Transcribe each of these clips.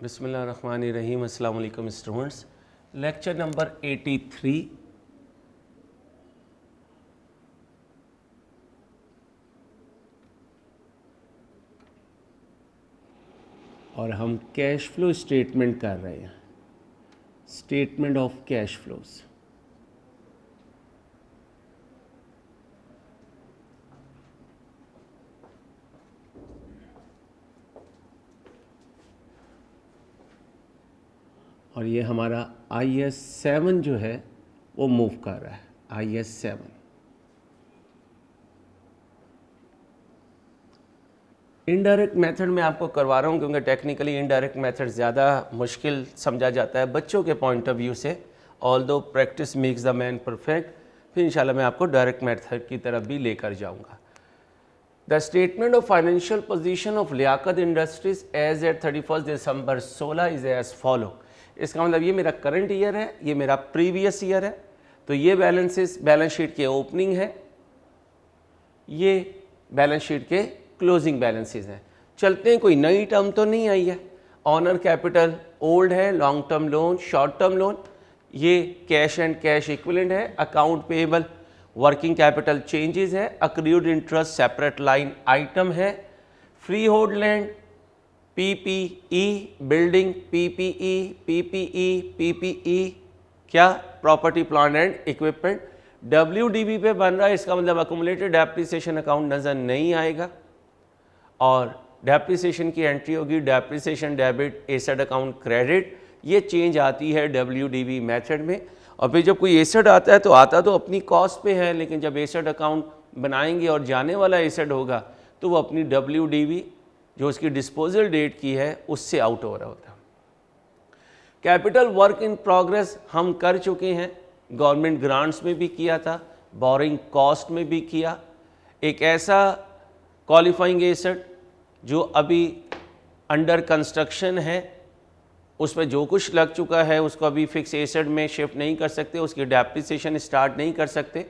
बिस्मिल्लाहिर्रहमानिर्रहीम। अस्सलाम वालेकुम स्टूडेंट्स। लेक्चर नंबर 83 और हम कैश फ्लो स्टेटमेंट कर रहे हैं, स्टेटमेंट ऑफ कैश फ्लोज। और ये हमारा IS 7 जो है वो मूव कर रहा है, IS 7। इनडायरेक्ट मेथड में आपको करवा रहा हूँ क्योंकि टेक्निकली इनडायरेक्ट मेथड ज़्यादा मुश्किल समझा जाता है बच्चों के पॉइंट ऑफ व्यू से। Although practice makes the man perfect. फिर इंशाल्लाह मैं आपको डायरेक्ट मेथड की तरफ भी लेकर जाऊँगा। The statement of financial position of Liaquat Industries as at 31 December 16 is as follow. इसका मतलब ये मेरा करंट ईयर है, ये मेरा प्रीवियस ईयर है। तो ये बैलेंसेस बैलेंस शीट के ओपनिंग है, ये बैलेंस शीट के क्लोजिंग बैलेंसेस हैं। चलते हैं, कोई नई टर्म तो नहीं आई है। ऑनर कैपिटल ओल्ड है, long term loan, short term loan, ये कैश एंड कैश इक्विवेलेंट है। Account payable working capital changes है। Accrued interest separate line item है। Freehold land PPE, building PPE, PPE, PPE क्या property plant and equipment. WDB पे बन रहा है, इसका मतलब अकुमुलेटेड डेप्रिसिएशन अकाउंट नज़र नहीं आएगा और डेप्रिसिएशन की एंट्री होगी depreciation debit asset account credit. ये चेंज आती है WDB मेथड में। और फिर जब कोई एसेट आता है तो आता तो अपनी कॉस्ट पे है, लेकिन जब एसेट अकाउंट बनाएंगे और जाने वाला एसेट होगा तो वो अपनी WDB जो उसकी डिस्पोजल डेट की है उससे आउट हो रहा होता है। कैपिटल वर्क इन प्रोग्रेस हम कर चुके हैं, गवर्नमेंट ग्रांट्स में भी किया था, बोरिंग कॉस्ट में भी किया। एक ऐसा क्वालिफाइंग एसेट जो अभी अंडर कंस्ट्रक्शन है, उसमें जो कुछ लग चुका है उसको अभी फिक्स एसेट में शिफ्ट नहीं कर सकते, उसकी डेप्रिसिएशन स्टार्ट नहीं कर सकते।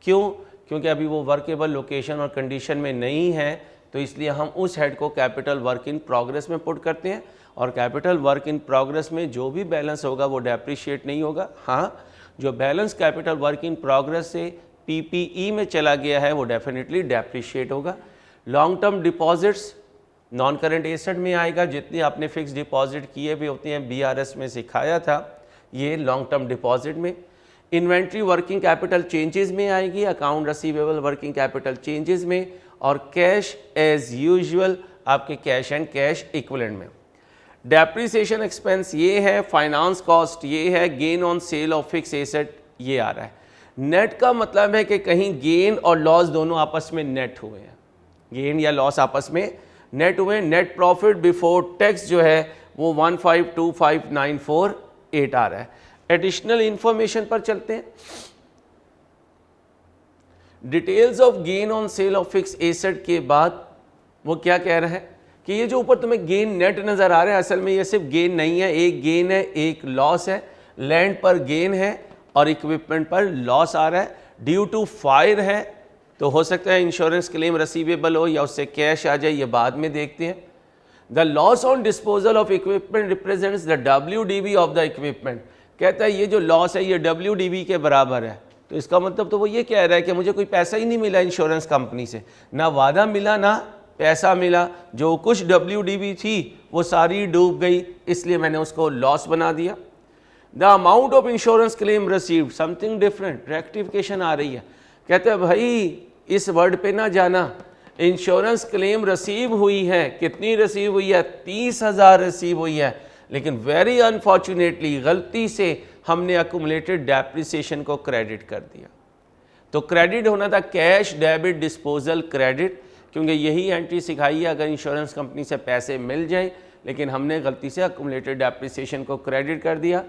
क्यों? क्योंकि अभी वो वर्केबल लोकेशन और कंडीशन में नहीं है। तो इसलिए हम उस हेड को कैपिटल वर्क इन प्रोग्रेस में पुट करते हैं और कैपिटल वर्क इन प्रोग्रेस में जो भी बैलेंस होगा वो डेप्रिशिएट नहीं होगा। हाँ, जो balance capital work in progress से PPE में चला गया है वो डेफिनेटली डेप्रिशिएट होगा। Long term deposits non current asset में आएगा। जितनी आपने फिक्स डिपॉजिट किए भी होते हैं, BRS में सिखाया था, ये लॉन्ग टर्म डिपॉजिट में। इन्वेंट्री वर्किंग कैपिटल चेंजेस में आएगी, account receivable working capital changes में, और कैश एज यूजुअल आपके कैश एंड कैश इक्विवेलेंट में। डेप्रिसिएशन एक्सपेंस ये है, फाइनेंस कॉस्ट ये है, gain on sale of fix asset ये आ रहा है। नेट का मतलब है कि कहीं गेन और लॉस दोनों आपस में नेट हुए हैं, गेन या लॉस आपस में नेट हुए। नेट प्रॉफिट बिफोर टैक्स जो है वो 1525948 आ रहा है। एडिशनल इंफॉर्मेशन पर चलते हैं। Details of gain on sale of fix asset के बाद वो क्या कह रहा है कि ये जो ऊपर तुम्हें गेन नेट नज़र आ रहा है, असल में ये सिर्फ गेन नहीं है, एक गेन है एक लॉस है। लैंड पर गेन है और इक्विपमेंट पर लॉस आ रहा है। ड्यू टू फायर है तो हो सकता है इंश्योरेंस क्लेम रिसीवेबल हो या उससे कैश आ जाए, ये बाद में देखते हैं। The loss on disposal of equipment represents the WDB of the equipment. कहता है ये जो लॉस है ये WDB के बराबर है। तो इसका मतलब तो वो ये कह रहा है कि मुझे कोई पैसा ही नहीं मिला इंश्योरेंस कंपनी से, ना वादा मिला ना पैसा मिला, जो कुछ WDB थी वो सारी डूब गई, इसलिए मैंने उसको लॉस बना दिया। The amount of insurance claim received something different, rectification आ रही है। कहते हैं भाई इस वर्ड पे ना जाना, इंश्योरेंस क्लेम रिसीव हुई है। कितनी रिसीव हुई है? 30,000 रिसीव हुई है, लेकिन वेरी अनफॉर्चुनेटली गलती से हमने अकुमुलेटेड डेप्रिसिएशन को क्रेडिट कर दिया। तो क्रेडिट होना था कैश डेबिट डिस्पोजल क्रेडिट, क्योंकि यही एंट्री सिखाई है अगर इंश्योरेंस कंपनी से पैसे मिल जाएं, लेकिन हमने गलती से अकुमुलेटेड डेप्रिसिएशन को क्रेडिट कर दिया।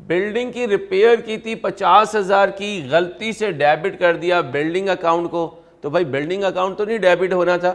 बिल्डिंग की रिपेयर की थी 50,000 की, गलती से डेबिट कर दिया बिल्डिंग अकाउंट को। तो भाई बिल्डिंग अकाउंट तो नहीं डेबिट होना था,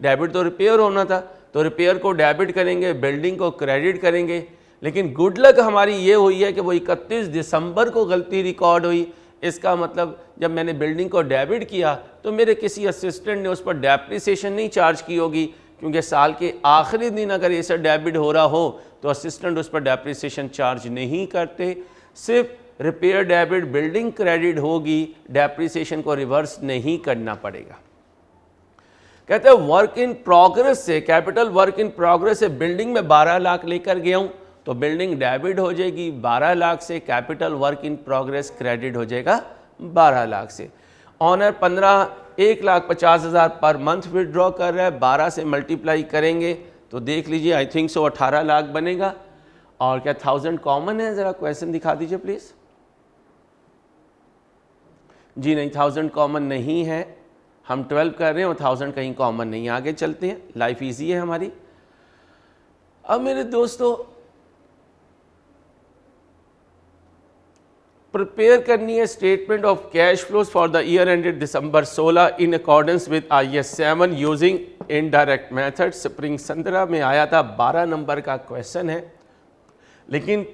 डेबिट तो रिपेयर होना था। तो रिपेयर को डेबिट करेंगे, बिल्डिंग को क्रेडिट करेंगे। लेकिन गुड लक हमारी ये हुई है कि वो 31 दिसंबर को गलती रिकॉर्ड हुई। इसका मतलब जब मैंने बिल्डिंग को डेबिट किया तो मेरे किसी असिस्टेंट ने उस पर डेप्रिसिएशन नहीं चार्ज की होगी, क्योंकि साल के आखिरी दिन अगर एसेट डेबिट हो रहा हो तो असिस्टेंट उस पर डेप्रिसिएशन चार्ज नहीं करते। सिर्फ रिपेयर डेबिट बिल्डिंग क्रेडिट होगी, डेप्रिसिएशन को रिवर्स नहीं करना पड़ेगा। कहते हैं वर्क इन प्रोग्रेस से, कैपिटल वर्क इन प्रोग्रेस से बिल्डिंग में 12 लाख लेकर गया हूं तो बिल्डिंग डेबिट हो जाएगी 12 लाख से, capital work in progress credit हो जाएगा 12 लाख से। ऑनर 1,50,000 पर मंथ विड्रॉ कर रहा है, 12 से मल्टीप्लाई करेंगे तो देख लीजिए आई थिंक सो 18 लाख बनेगा। और क्या 1000 कॉमन है? ज़रा क्वेश्चन दिखा दीजिए प्लीज़। जी नहीं, 1000 कॉमन नहीं है, हम 12 कर रहे हैं और 1000 कहीं कॉमन नहीं है। आगे चलते हैं, लाइफ इजी है हमारी। अब मेरे दोस्तों प्रिपेयर करनी है statement of cash flows for the year ended December 16 in accordance with IAS 7 using indirect method. Spring 17 में आया था, 12 नंबर का क्वेश्चन है, लेकिन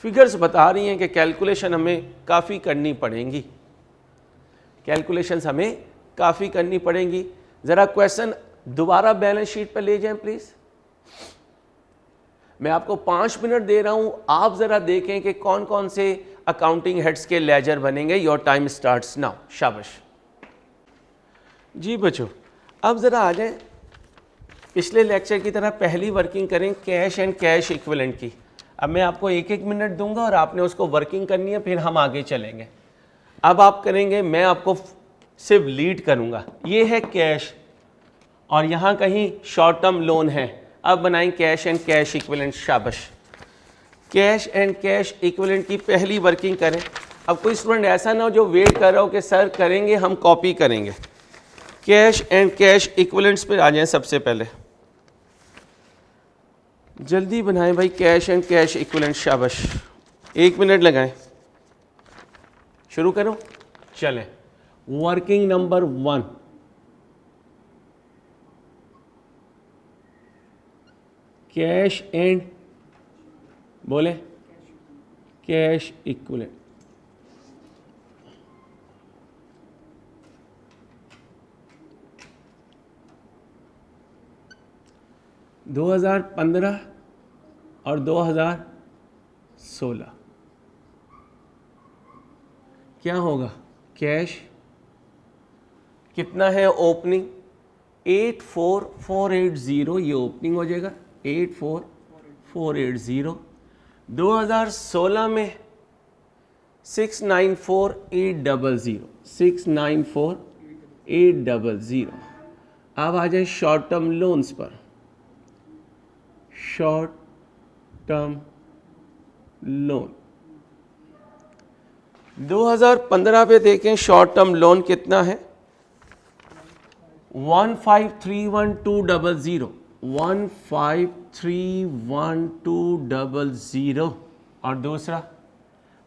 फिगर्स बता रही हैं कि कैलकुलेशन हमें काफ़ी करनी पड़ेंगी, कैलकुलेशंस हमें काफ़ी करनी पड़ेंगी। ज़रा क्वेश्चन दोबारा बैलेंस शीट पर ले जाएं प्लीज़। मैं आपको 5 मिनट दे रहा हूं, आप ज़रा देखें कि कौन कौन से अकाउंटिंग हेड्स के लेजर बनेंगे। Your time starts now. शाबाश जी बच्चों, अब ज़रा आ जाएं, पिछले लेक्चर की तरह पहली वर्किंग करें कैश एंड कैश इक्विवेलेंट की। अब मैं आपको 1-1 मिनट दूंगा और आपने उसको वर्किंग करनी है, फिर हम आगे चलेंगे। अब आप करेंगे, मैं आपको सिर्फ लीड करूंगा। ये है कैश और यहाँ कहीं शॉर्ट टर्म लोन है। अब बनाएं कैश एंड कैश इक्विवेलेंट। शाबाश, कैश एंड कैश इक्विवेलेंट की पहली वर्किंग करें। अब कोई स्टूडेंट ऐसा ना हो जो वेट कर रहा हो कि सर करेंगे, हम कॉपी करेंगे। कैश एंड कैश इक्विवेलेंट्स पे आ जाएं सबसे पहले, जल्दी बनाएं भाई कैश एंड कैश इक्विवेलेंट। शाबाश, 1 मिनट लगाएं। शुरू करूं? चलें। वर्किंग नंबर 1, कैश एंड बोले कैश इक्विवेलेंट। (2015) और 2016 क्या होगा? कैश कितना है? ओपनिंग 84,480, ये ओपनिंग हो जाएगा 84,480। 2016 में 694,800, 694,800। अब आ जाए शॉर्ट टर्म लोन्स पर। शॉर्ट टर्म लोन 2015 पे देखें, शॉर्ट टर्म लोन कितना है? 1531200, 1531200 और दूसरा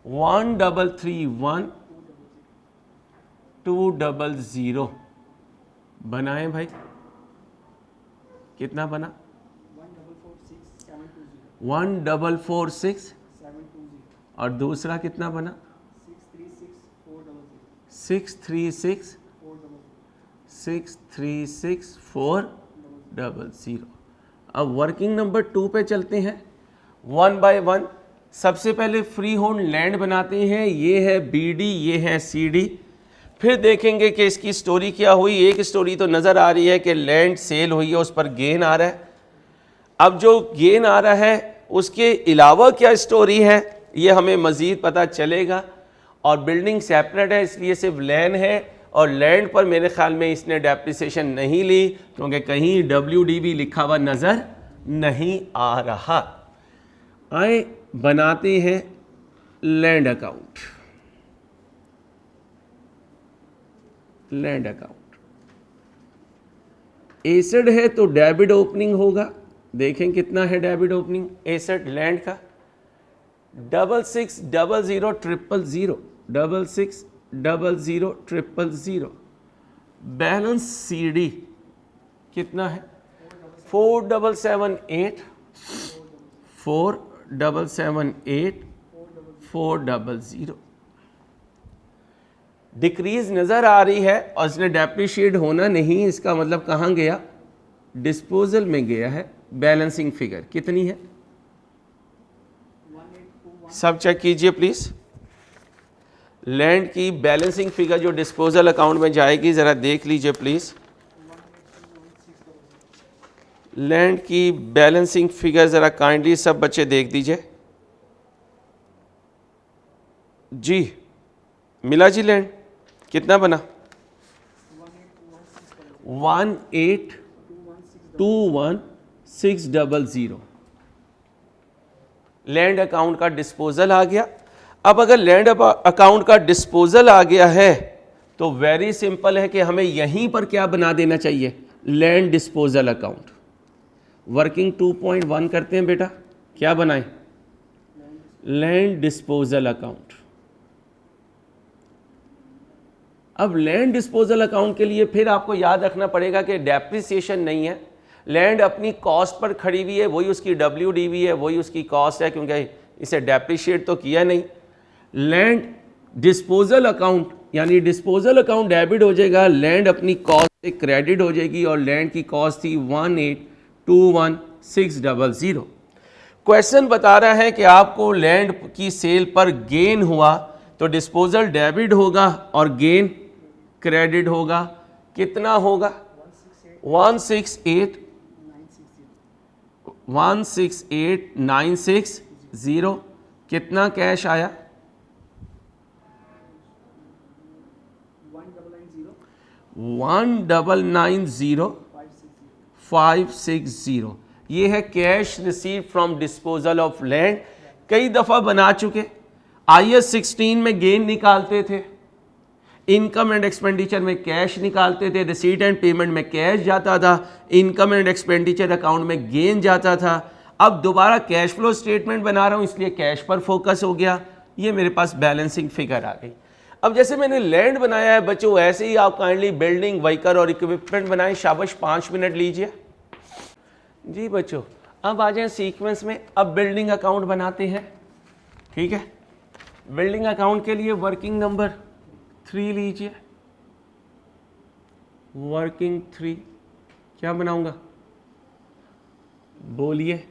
1331200। बनाएं भाई, कितना बना? 1,446,720 और दूसरा कितना बना? 636,400। अब वर्किंग नंबर 2 पे चलते हैं, 1 बाय 1। सबसे पहले फ्री होल्ड लैंड बनाते हैं, ये है BD, ये है CD। फिर देखेंगे कि इसकी स्टोरी क्या हुई। एक स्टोरी तो नज़र आ रही है कि लैंड सेल हुई है, उस पर गेन आ रहा है। अब जो गेन आ रहा है उसके अलावा क्या स्टोरी है, ये हमें मज़ीद पता चलेगा। और बिल्डिंग सेपरेट है, इसलिए सिर्फ लैंड है, और लैंड पर मेरे ख्याल में इसने डेप्रिसिएशन नहीं ली, क्योंकि कहीं WDV लिखा हुआ नज़र नहीं आ रहा। आए बनाते हैं land account. Land account asset है तो डेबिट ओपनिंग होगा। देखें कितना है डेबिट ओपनिंग एसेट लैंड का? 66000000, 66000000। बैलेंस CD कितना है? 4778, 4778, 400। डिक्रीज नज़र आ रही है और इसने डेप्रिशिएट होना नहीं, इसका मतलब कहाँ गया? डिस्पोजल में गया है। बैलेंसिंग फिगर कितनी है? सब चेक कीजिए प्लीज। लैंड की बैलेंसिंग फिगर जो डिस्पोजल अकाउंट में जाएगी ज़रा देख लीजिए प्लीज़। लैंड की बैलेंसिंग फिगर ज़रा काइंडली सब बच्चे देख दीजिए जी। मिला जी लैंड कितना बना? 1821600 लैंड अकाउंट का डिस्पोजल आ गया। अब अगर लैंड अकाउंट का डिस्पोजल आ गया है तो वेरी सिंपल है कि हमें यहीं पर क्या बना देना चाहिए? Land disposal account. वर्किंग 2.1 करते हैं बेटा, क्या बनाएं? Land disposal account. अब लैंड डिस्पोजल अकाउंट के लिए फिर आपको याद रखना पड़ेगा कि डेप्रिसिएशन नहीं है, लैंड अपनी कॉस्ट पर खड़ी हुई है, वही उसकी WDV है, वही उसकी कॉस्ट है, क्योंकि इसे डेप्रिशिएट तो किया नहीं। लैंड डिस्पोजल अकाउंट यानी डिस्पोजल अकाउंट डेबिट हो जाएगा, लैंड अपनी कॉस्ट से क्रेडिट हो जाएगी और लैंड की कॉस्ट थी 1821600। क्वेश्चन बता रहा है कि आपको लैंड की सेल पर गेन हुआ तो डिस्पोजल डेबिट होगा और गेन क्रेडिट होगा। कितना होगा? 168,960। कितना कैश आया? 1,990,560। ये है cash receive from disposal of land. कई दफ़ा बना चुके। IAS 16 में गेन निकालते थे, इनकम एंड एक्सपेंडिचर में कैश निकालते थे, रिसीट एंड पेमेंट में कैश जाता था, इनकम एंड एक्सपेंडिचर अकाउंट में गेन जाता था। अब दोबारा कैश फ्लो स्टेटमेंट बना रहा हूँ इसलिए कैश पर फोकस हो गया। ये मेरे पास बैलेंसिंग फिगर आ गई। अब जैसे मैंने लैंड बनाया है बच्चों, वैसे ही आप काइंडली बिल्डिंग, व्हीकल और इक्विपमेंट बनाएं। शाबाश, 5 मिनट लीजिए जी बच्चों। अब आ जाए सीक्वेंस में। अब बिल्डिंग अकाउंट बनाते हैं, ठीक है। बिल्डिंग अकाउंट के लिए वर्किंग नंबर 3 लीजिए। वर्किंग 3 क्या बनाऊंगा? बोलिए।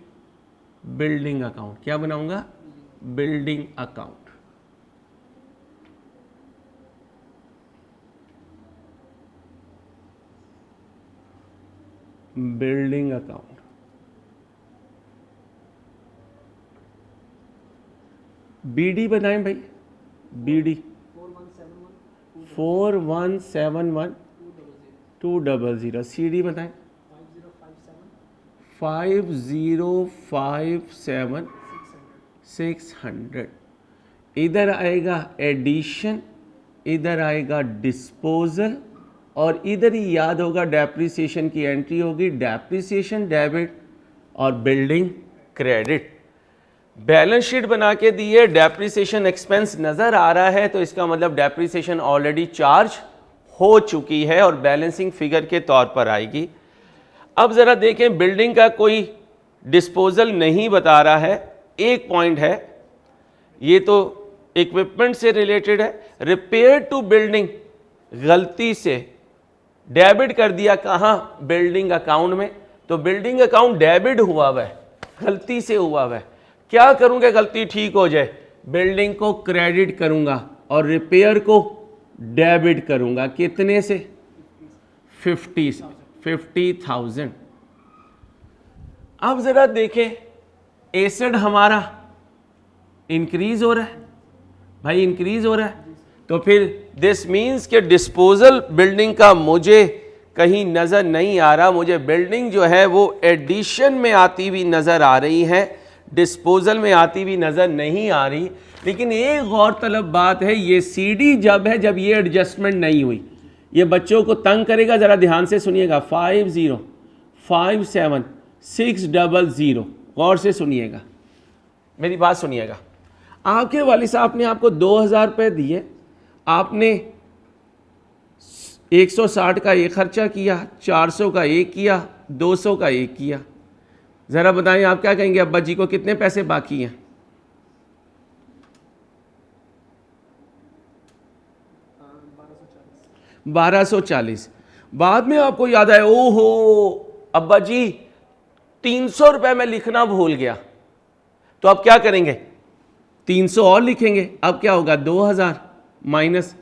Building account. क्या बनाऊंगा? Building account. Building account. BD बनाएं भाई। BD 4171,200। CD बताएं 5057,600। इधर आएगा एडिशन, इधर आएगा डिस्पोजल और इधर ही याद होगा डेप्रिसिएशन की एंट्री होगी। डेप्रिसिएशन डेबिट और बिल्डिंग क्रेडिट। बैलेंस शीट बना के दी है, डेप्रिसिएशन एक्सपेंस नज़र आ रहा है तो इसका मतलब डेप्रिसिएशन ऑलरेडी चार्ज हो चुकी है और बैलेंसिंग फिगर के तौर पर आएगी। अब ज़रा देखें, बिल्डिंग का कोई डिस्पोजल नहीं बता रहा है। एक पॉइंट है, ये तो इक्विपमेंट से रिलेटेड है। रिपेयर टू बिल्डिंग गलती से डेबिट कर दिया, कहाँ? बिल्डिंग अकाउंट में। तो बिल्डिंग अकाउंट डेबिट हुआ हुआ है, गलती से हुआ हुआ है। क्या करूंगा गलती ठीक हो जाए? बिल्डिंग को क्रेडिट करूंगा और रिपेयर को डेबिट करूंगा। कितने से? 50,000। अब जरा देखें, एसेट हमारा इंक्रीज हो रहा है भाई, इंक्रीज हो रहा है। तो फिर दिस मीन्स के डिस्पोजल बिल्डिंग का मुझे कहीं नज़र नहीं आ रहा। मुझे बिल्डिंग जो है वो एडिशन में आती हुई नज़र आ रही है, डिस्पोजल में आती हुई नज़र नहीं आ रही। लेकिन एक गौरतलब बात है, ये CD जब है जब ये एडजस्टमेंट नहीं हुई। ये बच्चों को तंग करेगा, ज़रा ध्यान से सुनिएगा। 50,57,600। गौर से सुनिएगा, मेरी बात सुनिएगा। आपके वालिद साहब ने आपको 2,000 रुपये दिए, आपने 160 का एक खर्चा किया, 400 का एक किया, 200 का एक किया। ज़रा बताएं आप क्या कहेंगे? अब्बा जी को कितने पैसे बाकी हैं? 1240। बाद में आपको याद आया, ओहो अब्बा जी 300 रुपये में लिखना भूल गया। तो आप क्या करेंगे? 300 और लिखेंगे, अब क्या होगा 2000 माइनस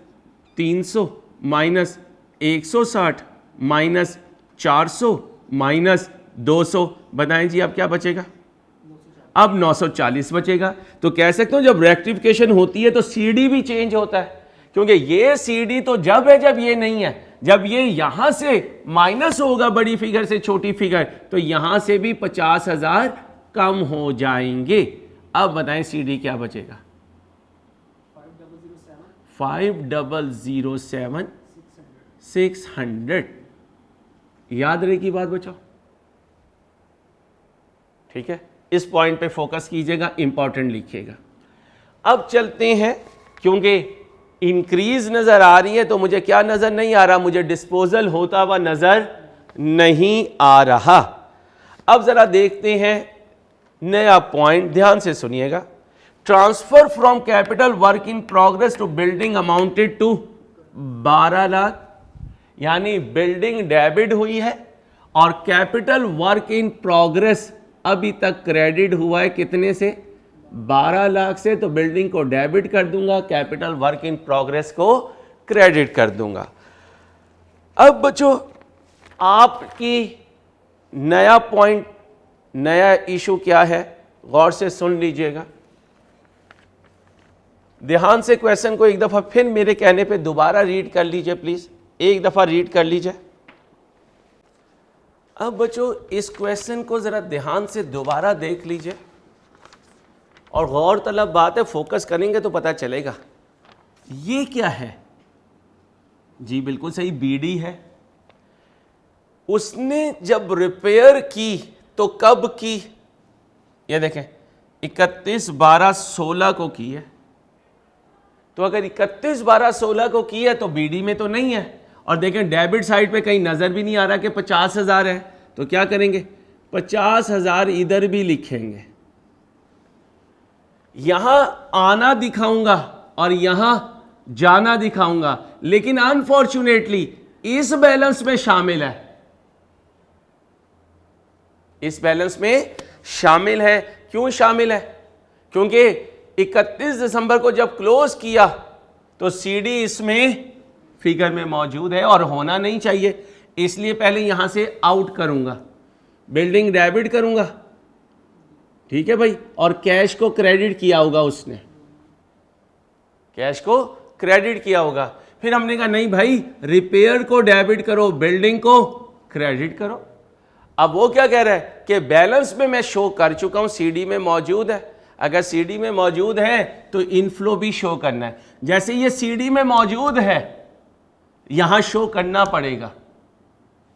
300 माइनस 160 माइनस 400 माइनस 200, बताएं जी अब क्या बचेगा? अब 940 बचेगा। तो कह सकते हो जब रेक्टिफिकेशन होती है तो CD भी चेंज होता है, क्योंकि ये CD तो जब है जब ये नहीं है। जब ये यहां से माइनस होगा बड़ी फिगर से छोटी फिगर, तो यहां से भी 50,000 कम हो जाएंगे। अब बताएं CD क्या बचेगा? 5007 600। याद रहेगी बात बचाओ, ठीक है? इस पॉइंट पे फोकस कीजिएगा, इंपॉर्टेंट लिखिएगा। अब चलते हैं, क्योंकि इंक्रीज नजर आ रही है तो मुझे क्या नजर नहीं आ रहा? मुझे डिस्पोजल होता हुआ नजर नहीं आ रहा। अब जरा देखते हैं नया पॉइंट, ध्यान से सुनिएगा। Transfer from capital work in progress to building amounted to 12 lakh, यानी बिल्डिंग डेबिट हुई है और कैपिटल वर्क इन प्रोग्रेस अभी तक क्रेडिट हुआ है कितने से? 12 लाख से। तो बिल्डिंग को डेबिट कर दूंगा, कैपिटल वर्क इन प्रोग्रेस को क्रेडिट कर दूंगा। अब बच्चों आपकी नया पॉइंट, नया इशू क्या है, गौर से सुन लीजिएगा, ध्यान से क्वेश्चन को एक दफा फिर मेरे कहने पे दोबारा रीड कर लीजिए, प्लीज एक दफा रीड कर लीजिए। अब बच्चों इस क्वेश्चन को जरा ध्यान से दोबारा देख लीजिए, और गौर तलब बात है, फोकस करेंगे तो पता चलेगा। ये क्या है? जी बिल्कुल सही, BD है। उसने जब रिपेयर की तो कब की? ये देखें 31/12/16 को की है। तो अगर 31/12/16 को की है तो BD में तो नहीं है। और देखें डेबिट साइड पे कहीं नजर भी नहीं आ रहा कि 50,000 है, तो क्या करेंगे? 50,000 इधर भी लिखेंगे। यहां आना दिखाऊंगा और यहां जाना दिखाऊंगा, लेकिन अनफॉर्चुनेटली इस बैलेंस में शामिल है, इस बैलेंस में शामिल है। क्यों शामिल है? क्योंकि 31 दिसंबर को जब क्लोज किया तो CD इसमें फिगर में मौजूद है और होना नहीं चाहिए, इसलिए पहले यहां से आउट करूंगा, बिल्डिंग डेबिट करूंगा, ठीक है भाई, और कैश को क्रेडिट किया होगा, उसने कैश को क्रेडिट किया होगा। फिर हमने कहा नहीं भाई, रिपेयर को डेबिट करो, बिल्डिंग को क्रेडिट करो। अब वो क्या कह रहा है कि बैलेंस में मैं शो कर चुका हूं, CD में मौजूद है। अगर CD में मौजूद है तो इनफ्लो भी शो करना है। जैसे ये CD में मौजूद है, यहां शो करना पड़ेगा।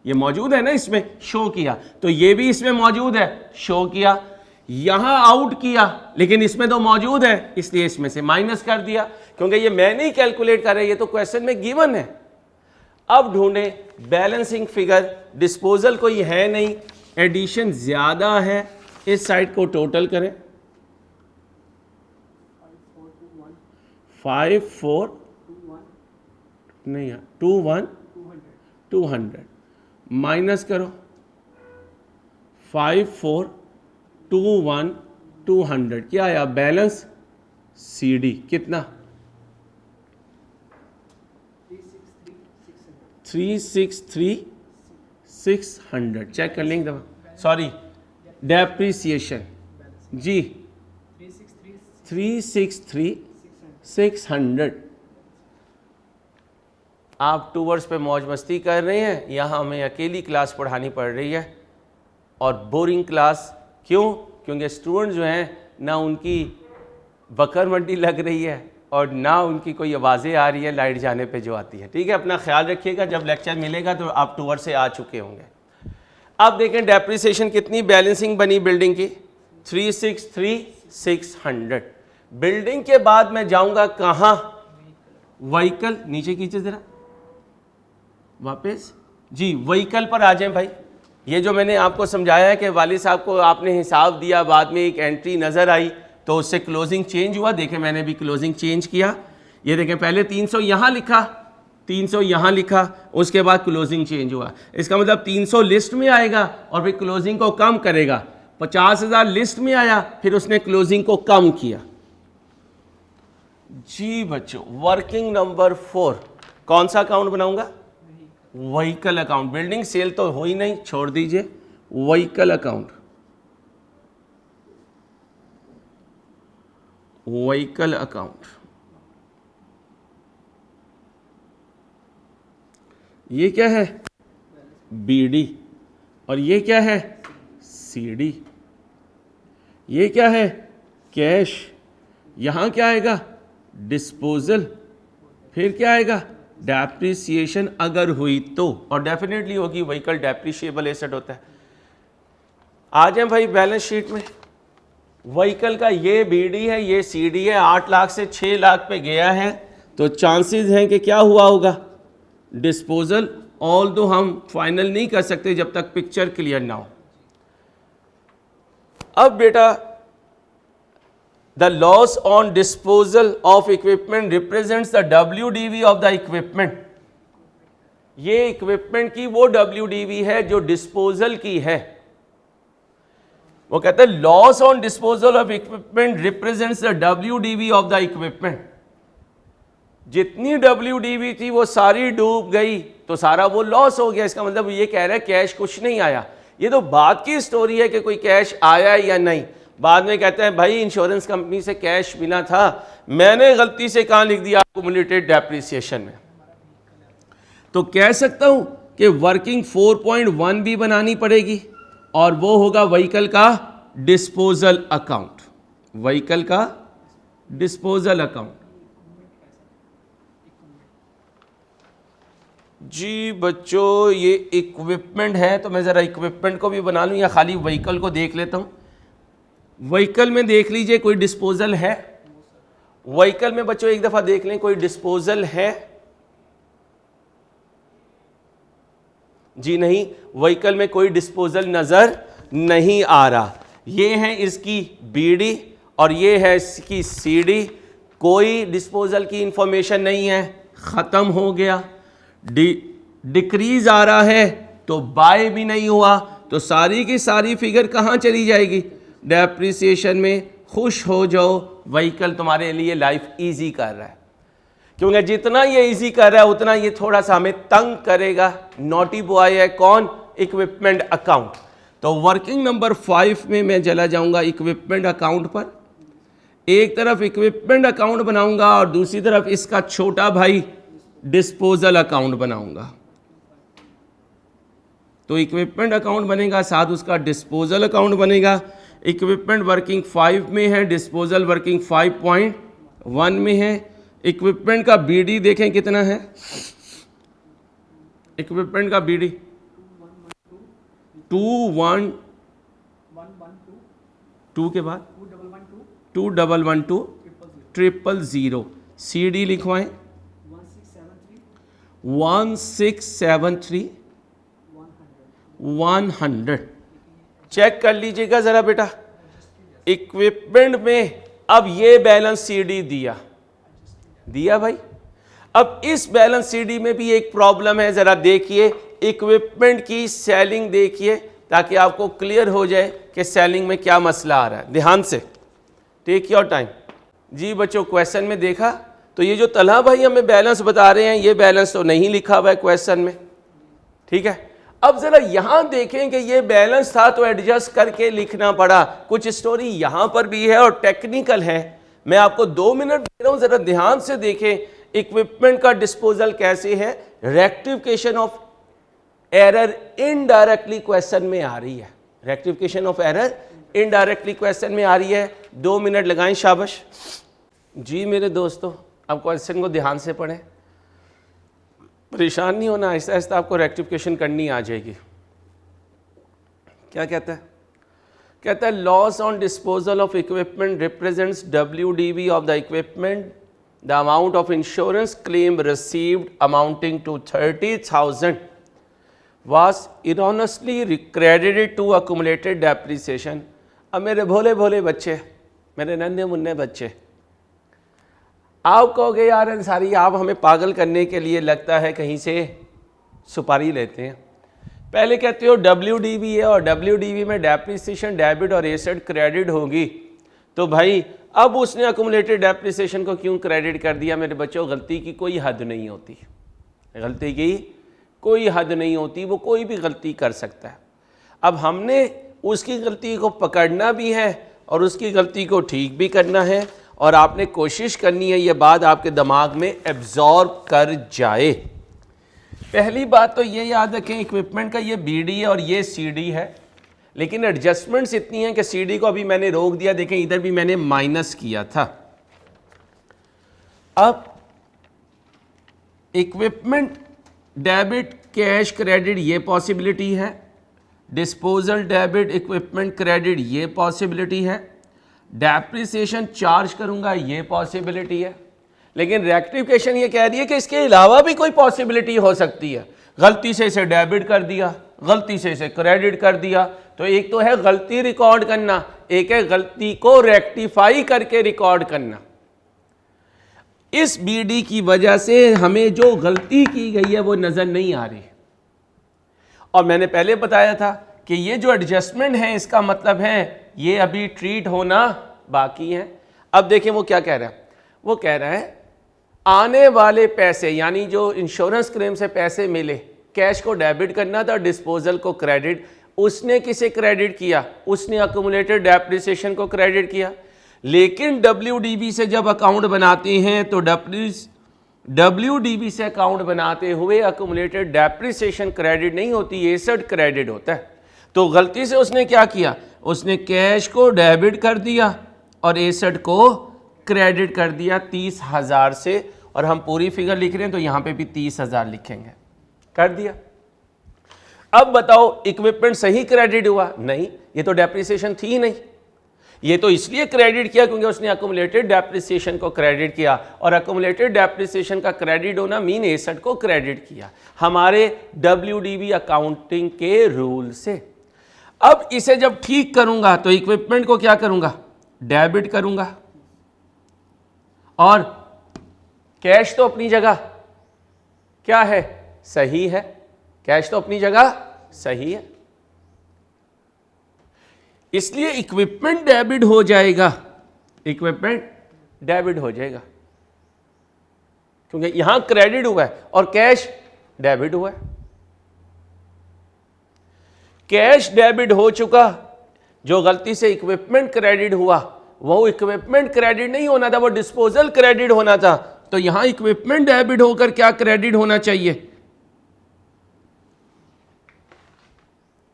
ये मौजूद है ना, इसमें शो किया, तो ये भी इसमें मौजूद है, शो किया। यहां आउट किया, लेकिन इसमें तो मौजूद है, इसलिए इसमें से माइनस कर दिया, क्योंकि ये मैं नहीं कैलकुलेट कर रहा, ये तो क्वेश्चन में गिवन है। अब ढूंढे बैलेंसिंग फिगर, डिस्पोजल कोई है नहीं, एडिशन ज्यादा है, इस साइड को टोटल करें 54 नहीं 200 माइनस करो 5421 क्या आया बैलेंस? CD कितना? 363,600। चेक कर लेंगे दफा, सॉरी डेप्रिसिएशन जी 363,600। आप टूवर्स पे मौज मस्ती कर रहे हैं, यहाँ हमें अकेली क्लास पढ़ानी पड़ रही है, और बोरिंग क्लास। क्यों? क्योंकि स्टूडेंट जो हैं ना उनकी बकर मंडी लग रही है और ना उनकी कोई आवाज़ें आ रही है लाइट जाने पे जो आती है। ठीक है, अपना ख्याल रखिएगा, जब लेक्चर मिलेगा तो आप टूवर से आ चुके होंगे। अब देखें डेप्रिसिएशन कितनी बैलेंसिंग बनी बिल्डिंग की? 363,600। बिल्डिंग के बाद मैं जाऊंगा कहाँ? व्हीकल, नीचे कीजिए ज़रा वापस जी, व्हीकल पर आ जाएं भाई। ये जो मैंने आपको समझाया है कि वालिद साहब को आपने हिसाब दिया, बाद में एक एंट्री नज़र आई तो उससे क्लोजिंग चेंज हुआ। देखें मैंने भी क्लोजिंग चेंज किया, ये देखें पहले 300 यहाँ लिखा, 300 यहाँ लिखा, उसके बाद क्लोजिंग चेंज हुआ। इसका मतलब 300 लिस्ट में आएगा और फिर क्लोजिंग को कम करेगा। 50,000 लिस्ट में आया, फिर उसने क्लोजिंग को कम किया। जी बच्चों, वर्किंग नंबर 4 कौन सा अकाउंट बनाऊंगा? Vehicle account. बिल्डिंग सेल तो हो ही नहीं, छोड़ दीजिए। Vehicle account, vehicle account. ये क्या है? बीडी। और ये क्या है? सीडी। ये क्या है? कैश। यहां क्या आएगा? डिस्पोजल। फिर क्या आएगा? डेप्रिसिएशन अगर हुई तो, और डेफिनेटली होगी, व्हीकल डेप्रिशिएबल एसेट होता है। आ जाए भाई बैलेंस शीट में। व्हीकल का ये बीडी है, ये सीडी है, 8 लाख से 6 लाख पे गया है, तो चांसेस हैं कि क्या हुआ होगा? डिस्पोजल। ऑल दो हम फाइनल नहीं कर सकते जब तक पिक्चर क्लियर ना हो। अब बेटा, the loss on disposal of equipment represents the WDV of the equipment. ये इक्विपमेंट की वो WDV है जो डिस्पोजल की है। वो कहते हैं loss on disposal of equipment represents the WDV of the equipment. जितनी WDV थी वो सारी डूब गई, तो सारा वो लॉस हो गया। इसका मतलब ये कह रहा है कैश कुछ नहीं आया। ये तो बात की स्टोरी है कि कोई कैश आया या नहीं। बाद में कहते हैं भाई इंश्योरेंस कंपनी से कैश मिला था, मैंने गलती से कहां लिख दिया? एक्युमुलेटेड डेप्रिसिएशन में। तो कह सकता हूं कि वर्किंग 4.1 भी बनानी पड़ेगी, और वो होगा व्हीकल का डिस्पोजल अकाउंट। व्हीकल का डिस्पोजल अकाउंट। जी बच्चों, ये इक्विपमेंट है, तो मैं ज़रा इक्विपमेंट को भी बना लूँ या खाली व्हीकल को देख लेता हूँ। व्हीकल में देख लीजिए कोई डिस्पोजल है? व्हीकल में बच्चों एक दफ़ा देख लें कोई डिस्पोजल है? जी नहीं, व्हीकल में कोई डिस्पोजल नज़र नहीं आ रहा। ये है इसकी बीडी और ये है इसकी सीडी। कोई डिस्पोजल की इंफॉर्मेशन नहीं है, ख़त्म हो गया। डिक्रीज आ रहा है तो बाय भी नहीं हुआ, तो सारी की सारी फिगर कहाँ चली जाएगी? डेप्रिसिएशन में। खुश हो जाओ, व्हीकल तुम्हारे लिए लाइफ इजी कर रहा है, क्योंकि जितना ये इजी कर रहा है उतना ये थोड़ा सा हमें तंग करेगा। नॉटी बॉय है कौन? Equipment account. तो वर्किंग नंबर 5 में मैं चला जाऊंगा इक्विपमेंट अकाउंट पर। एक तरफ इक्विपमेंट अकाउंट बनाऊंगा और दूसरी तरफ इसका छोटा भाई डिस्पोजल अकाउंट बनाऊंगा। तो इक्विपमेंट अकाउंट बनेगा, साथ उसका डिस्पोजल अकाउंट बनेगा। इक्विपमेंट वर्किंग 5 में है, डिस्पोजल वर्किंग 5.1 में है। इक्विपमेंट का बीडी देखें कितना है? इक्विपमेंट का बीडी 2 के बाद 2112 सीडी लिखवाएं 1673 100। चेक कर लीजिएगा जरा बेटा इक्विपमेंट में। अब ये बैलेंस सीडी दिया भाई। अब इस बैलेंस सीडी में भी एक प्रॉब्लम है, जरा देखिए इक्विपमेंट की सेलिंग देखिए, ताकि आपको क्लियर हो जाए कि सेलिंग में क्या मसला आ रहा है। ध्यान से, टेक योर टाइम। जी बच्चों, क्वेश्चन में देखा तो ये जो तलहा भाई हमें बैलेंस बता रहे हैं, ये बैलेंस तो नहीं लिखा हुआ है क्वेश्चन में, ठीक है। अब जरा यहां देखें कि ये बैलेंस था तो एडजस्ट करके लिखना पड़ा। कुछ स्टोरी यहां पर भी है और टेक्निकल है। मैं आपको 2 मिनट दे रहा हूं, जरा ध्यान से देखें इक्विपमेंट का डिस्पोजल कैसे है। Rectification of error indirectly question में आ रही है। Rectification of error indirectly question में आ रही है। 2 मिनट लगाएं, शाबाश। जी मेरे दोस्तों, अब क्वेश्चन को ध्यान से पढ़ें, परेशान नहीं होना, आहिस्ता आहिस्ता आपको रेक्टिफिकेशन करनी आ जाएगी। क्या कहता है? कहता है loss on disposal of equipment represents WDV of the equipment, the amount of insurance claim received amounting to 30,000 was erroneously credited to accumulated depreciation। अब मेरे भोले भोले बच्चे, मेरे नन्हे मुन्ने बच्चे, आप कहोगे यार अंसारी आप हमें पागल करने के लिए लगता है कहीं से सुपारी लेते हैं। पहले कहते हो WDV है और WDV में डेप्रिसिएशन डेबिट और एसेट क्रेडिट होगी, तो भाई अब उसने अकुमुलेटेड डेप्रिसिएशन को क्यों क्रेडिट कर दिया? मेरे बच्चों, गलती की कोई हद नहीं होती, गलती की कोई हद नहीं होती, वो कोई भी गलती कर सकता है। अब हमने उसकी गलती को पकड़ना भी है और उसकी गलती को ठीक भी करना है, और आपने कोशिश करनी है ये बात आपके दिमाग में एब्जॉर्ब कर जाए। पहली बात तो ये याद रखें, इक्विपमेंट का ये BD है और ये CD है, लेकिन एडजस्टमेंट्स इतनी हैं कि CD को अभी मैंने रोक दिया, देखें इधर भी मैंने माइनस किया था। अब इक्विपमेंट डेबिट कैश क्रेडिट ये पॉसिबिलिटी है, डिस्पोजल डेबिट इक्विपमेंट क्रेडिट ये पॉसिबिलिटी है, डेप्रिसिएशन चार्ज करूंगा ये पॉसिबिलिटी है, लेकिन रेक्टिफिकेशन ये कह रही है कि इसके अलावा भी कोई पॉसिबिलिटी हो सकती है। गलती से इसे डेबिट कर दिया, गलती से इसे क्रेडिट कर दिया, तो एक तो है गलती रिकॉर्ड करना, एक है गलती को रेक्टिफाई करके रिकॉर्ड करना। इस BD की वजह से हमें जो गलती की गई है वो नजर नहीं आ रही, और मैंने पहले बताया था कि ये जो एडजस्टमेंट है इसका मतलब है ये अभी ट्रीट होना बाकी है। अब देखें वो क्या कह रहा है, वो कह रहा है आने वाले पैसे, यानी जो इंश्योरेंस क्लेम से पैसे मिले, कैश को डेबिट करना था, डिस्पोजल को क्रेडिट। उसने किसे क्रेडिट किया? उसने अक्यूमुलेटेड डेप्रिसिएशन को क्रेडिट किया। लेकिन WDB से जब अकाउंट बनाते हैं तो WDB से अकाउंट बनाते हुए अक्यूमुलेटेड डेप्रिसिएशन क्रेडिट नहीं होती, एसेट क्रेडिट होता है। तो गलती से उसने क्या किया? उसने कैश को डेबिट कर दिया और एसेट को क्रेडिट कर दिया 30,000 से, और हम पूरी फिगर लिख रहे हैं तो यहां पे भी 30,000 लिखेंगे, कर दिया। अब बताओ इक्विपमेंट सही क्रेडिट हुआ? नहीं, ये तो डेप्रिसिएशन थी ही नहीं। ये तो इसलिए क्रेडिट किया क्योंकि उसने अक्यूमुलेटेड डेप्रिसिएशन को क्रेडिट किया, और अक्यूमुलेटेड डेप्रिसिएशन का क्रेडिट होना मीन एसेट को क्रेडिट किया हमारे WDB अकाउंटिंग के रूल से। अब इसे जब ठीक करूंगा तो इक्विपमेंट को क्या करूंगा? डेबिट करूंगा, और कैश तो अपनी जगह क्या है? सही है, कैश तो अपनी जगह सही है, इसलिए इक्विपमेंट डेबिट हो जाएगा, इक्विपमेंट डेबिट हो जाएगा क्योंकि यहां क्रेडिट हुआ है और कैश डेबिट हुआ है। कैश डेबिट हो चुका, जो गलती से इक्विपमेंट क्रेडिट हुआ वो इक्विपमेंट क्रेडिट नहीं होना था, वो डिस्पोजल क्रेडिट होना था। तो यहां इक्विपमेंट डेबिट होकर क्या क्रेडिट होना चाहिए?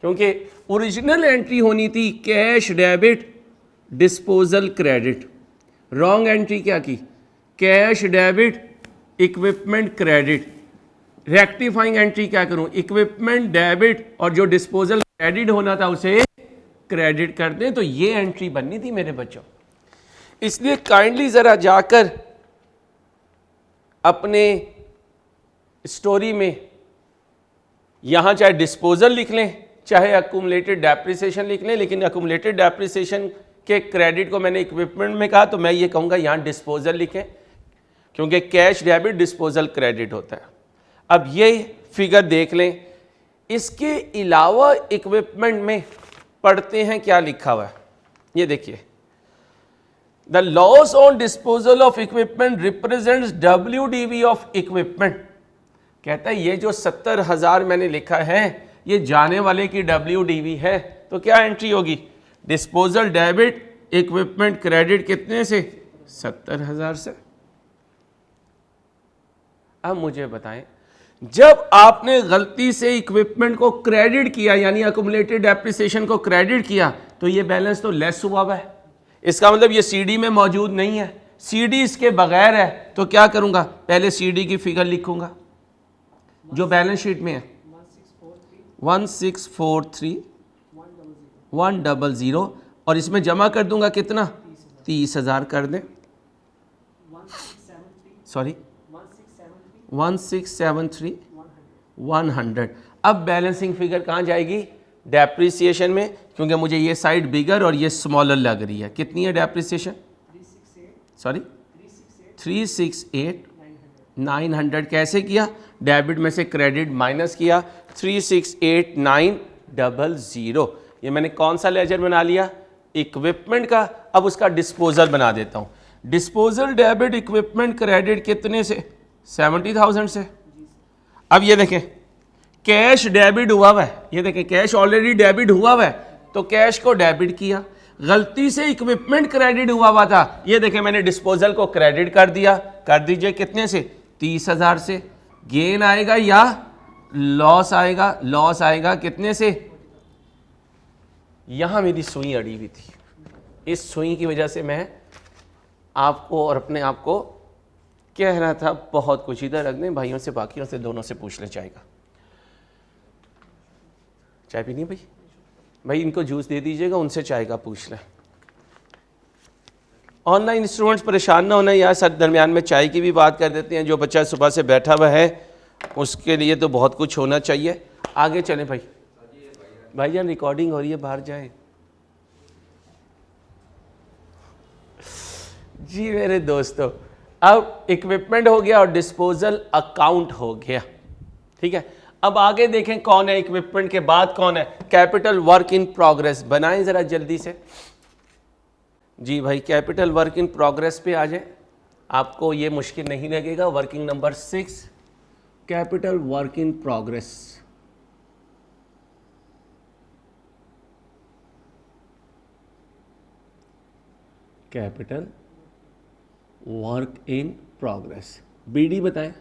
क्योंकि ओरिजिनल एंट्री होनी थी cash debit disposal credit, wrong entry क्या की? Cash debit equipment credit. Rectifying entry क्या करूं? इक्विपमेंट डेबिट और जो डिस्पोजल क्रेडिट होना था उसे क्रेडिट कर दें, तो ये एंट्री बननी थी मेरे बच्चों। इसलिए काइंडली जरा जाकर अपने स्टोरी में यहां चाहे डिस्पोजल लिख लें चाहे अक्यूमुलेटेड डेप्रिसिएशन लिख लें, लेकिन अक्यूमुलेटेड डेप्रिसिएशन के क्रेडिट को मैंने इक्विपमेंट में कहा तो मैं ये कहूंगा यहां डिस्पोजल लिखें, क्योंकि कैश डेबिट डिस्पोजल क्रेडिट होता है। अब ये फिगर देख लें, इसके अलावा इक्विपमेंट में पढ़ते हैं क्या लिखा हुआ है, ये देखिए, the loss on disposal of equipment represents WDB of equipment. कहता है ये जो 70,000 मैंने लिखा है ये जाने वाले की WDB है, तो क्या एंट्री होगी? डिस्पोजल डेबिट इक्विपमेंट क्रेडिट कितने से? 70,000 से। अब मुझे बताएं, जब आपने गलती से इक्विपमेंट को क्रेडिट किया यानी अक्यूमुलेटेड डेप्रिसिएशन को क्रेडिट किया तो ये बैलेंस तो लेस हुआ हुआ है, इसका मतलब ये CD में मौजूद नहीं है, CD इसके बगैर है। तो क्या करूंगा? पहले CD की फिगर लिखूंगा जो बैलेंस शीट में है 1643,100 और इसमें जमा कर दूंगा कितना? 30,000 कर दें, सॉरी 1673,100। अब बैलेंसिंग फिगर कहाँ जाएगी? डेप्रिसिएशन में, क्योंकि मुझे ये साइड बिगर और ये स्मॉलर लग रही है। कितनी है डेप्रिसिएशन? सॉरी 368,900। कैसे किया? डेबिट में से क्रेडिट माइनस किया, 368,900। ये मैंने कौन सा लेजर बना लिया? इक्विपमेंट का। अब उसका डिस्पोजल बना देता हूँ। डिस्पोजल डेबिट इक्विपमेंट क्रेडिट कितने से? 70,000 से। अब ये देखें कैश डेबिट हुआ हुआ है, ये देखें कैश ऑलरेडी डेबिट हुआ हुआ है, तो कैश को डेबिट किया। गलती से इक्विपमेंट क्रेडिट हुआ था, ये देखें मैंने डिस्पोजल को क्रेडिट कर दिया। कर दीजिए कितने से? 30,000 से। गेन आएगा या लॉस आएगा? लॉस आएगा कितने से? यहां मेरी सुई अड़ी हुई थी, इस सुई की वजह से मैं आपको और अपने आप को कह रहा था बहुत कुछ। इधर रख दें, भाइयों से बाकियों से दोनों से पूछ लें चाय का। चाय पीनी है भाई? भाई इनको जूस दे दीजिएगा, उनसे चाय का पूछ लें। ऑनलाइन स्टूडेंट्स परेशान ना होना यार, सर दरमियान में चाय की भी बात कर देते हैं। जो बच्चा सुबह से बैठा हुआ है उसके लिए तो बहुत कुछ होना चाहिए। आगे चलें भाई। भाईजान रिकॉर्डिंग हो रही है, बाहर जाए जी मेरे दोस्तों। अब इक्विपमेंट हो गया और डिस्पोजल अकाउंट हो गया, ठीक है। अब आगे देखें कौन है इक्विपमेंट के बाद कौन है? Capital work in progress. बनाएं जरा जल्दी से जी भाई। कैपिटल वर्क इन प्रोग्रेस पे आ जाए, आपको ये मुश्किल नहीं लगेगा। Working number 6 capital work in progress. Capital work in progress. बीडी बताएं।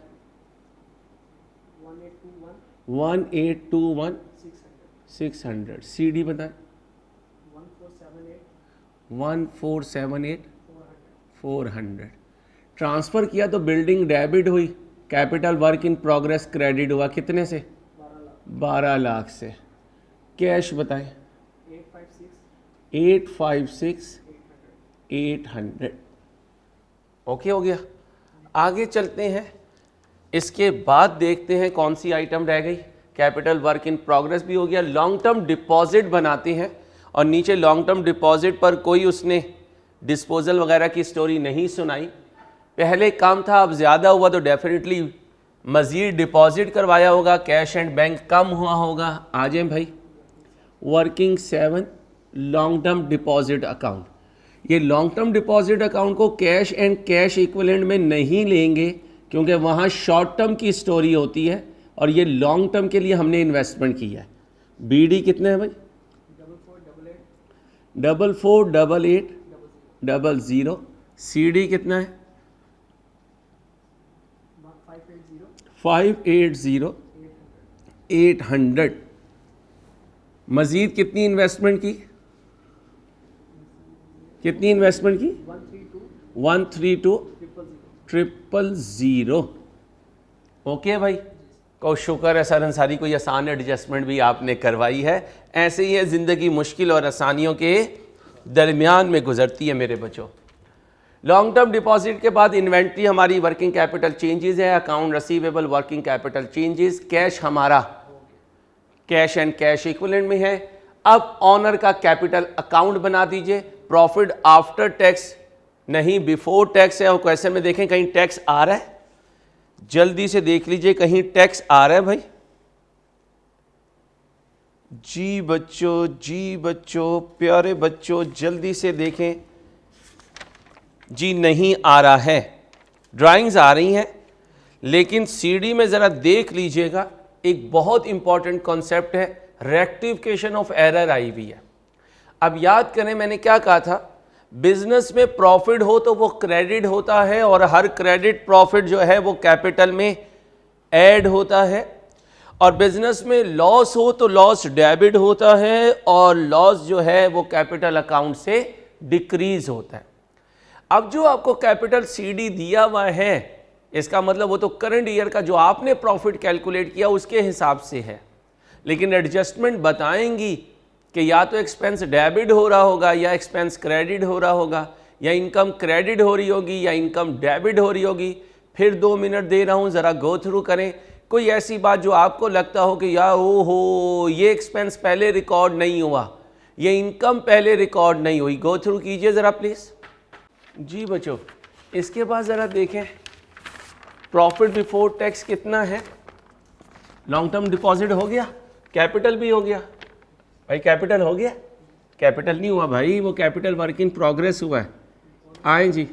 1821 600। सीडी बताएं। 1478 400। ट्रांसफर किया तो बिल्डिंग डेबिट हुई, capital work in progress credit हुआ कितने से? 12 लाख से। कैश बताएं। 856 800। ओके हो गया। आगे चलते हैं, इसके बाद देखते हैं कौन सी आइटम रह गई। कैपिटल वर्क इन प्रोग्रेस भी हो गया। लॉन्ग टर्म डिपॉजिट बनाते हैं और नीचे लॉन्ग टर्म डिपॉजिट पर कोई उसने डिस्पोजल वगैरह की स्टोरी नहीं सुनाई। पहले काम था, अब ज़्यादा हुआ तो डेफिनेटली मज़ीद डिपॉजिट करवाया होगा, कैश एंड बैंक कम हुआ होगा। आ जाए भाई। Working 7 long term deposit account. ये लॉन्ग टर्म डिपॉजिट अकाउंट को कैश एंड कैश इक्विवेलेंट में नहीं लेंगे क्योंकि वहाँ शॉर्ट टर्म की स्टोरी होती है और ये लॉन्ग टर्म के लिए हमने इन्वेस्टमेंट किया है। बीडी कितने है भाई? 448800। सीडी कितना है? 580 800। मजीद कितनी इन्वेस्टमेंट की? कितनी इन्वेस्टमेंट की? 132 ओके भाई, को शुक्र है सर अंसारी, कोई आसान एडजस्टमेंट भी आपने करवाई है। ऐसे ही है ज़िंदगी, मुश्किल और आसानियों के दरमियान में गुजरती है मेरे बच्चों। लॉन्ग टर्म डिपॉजिट के बाद इन्वेंट्री हमारी वर्किंग कैपिटल चेंजेस है। Account receivable working capital changes. Cash हमारा कैश एंड कैश इक्विवेलेंट में है। अब ऑनर का कैपिटल अकाउंट बना दीजिए। प्रॉफिट आफ्टर टैक्स नहीं, बिफोर टैक्स है। और क्वेश्चन में देखें कहीं टैक्स आ रहा है, जल्दी से देख लीजिए कहीं टैक्स आ रहा है भाई। जी बच्चों प्यारे बच्चों जल्दी से देखें। जी नहीं आ रहा है। ड्राइंग्स आ रही हैं लेकिन सीडी में ज़रा देख लीजिएगा, एक बहुत इंपॉर्टेंट कॉन्सेप्ट है, रेक्टिफिकेशन ऑफ एरर आई हुई है। अब याद करें मैंने क्या कहा था, बिजनेस में प्रॉफिट हो तो वो क्रेडिट होता है और हर क्रेडिट प्रॉफिट जो है वो कैपिटल में ऐड होता है, और बिजनेस में लॉस हो तो लॉस डेबिट होता है और लॉस जो है वो कैपिटल अकाउंट से डिक्रीज होता है। अब जो आपको कैपिटल सीडी दिया हुआ है, इसका मतलब वो तो करंट ईयर का जो आपने प्रॉफिट कैलकुलेट किया उसके हिसाब से है, लेकिन एडजस्टमेंट बताएंगी कि या तो एक्सपेंस डेबिट हो रहा होगा या एक्सपेंस क्रेडिट हो रहा होगा, या इनकम क्रेडिट हो रही होगी या इनकम डेबिट हो रही होगी। फिर 2 मिनट दे रहा हूँ, ज़रा गो थ्रू करें। कोई ऐसी बात जो आपको लगता हो कि या ओहो ये एक्सपेंस पहले रिकॉर्ड नहीं हुआ, ये इनकम पहले रिकॉर्ड नहीं हुई, गो थ्रू कीजिए ज़रा प्लीज़। जी बच्चों, इसके बाद ज़रा देखें प्रॉफिट बिफोर टैक्स कितना है। लॉन्ग टर्म डिपॉजिट हो गया, कैपिटल भी हो गया भाई, कैपिटल हो गया, कैपिटल नहीं हुआ भाई, वो कैपिटल वर्क इन प्रोग्रेस हुआ है। आए जी,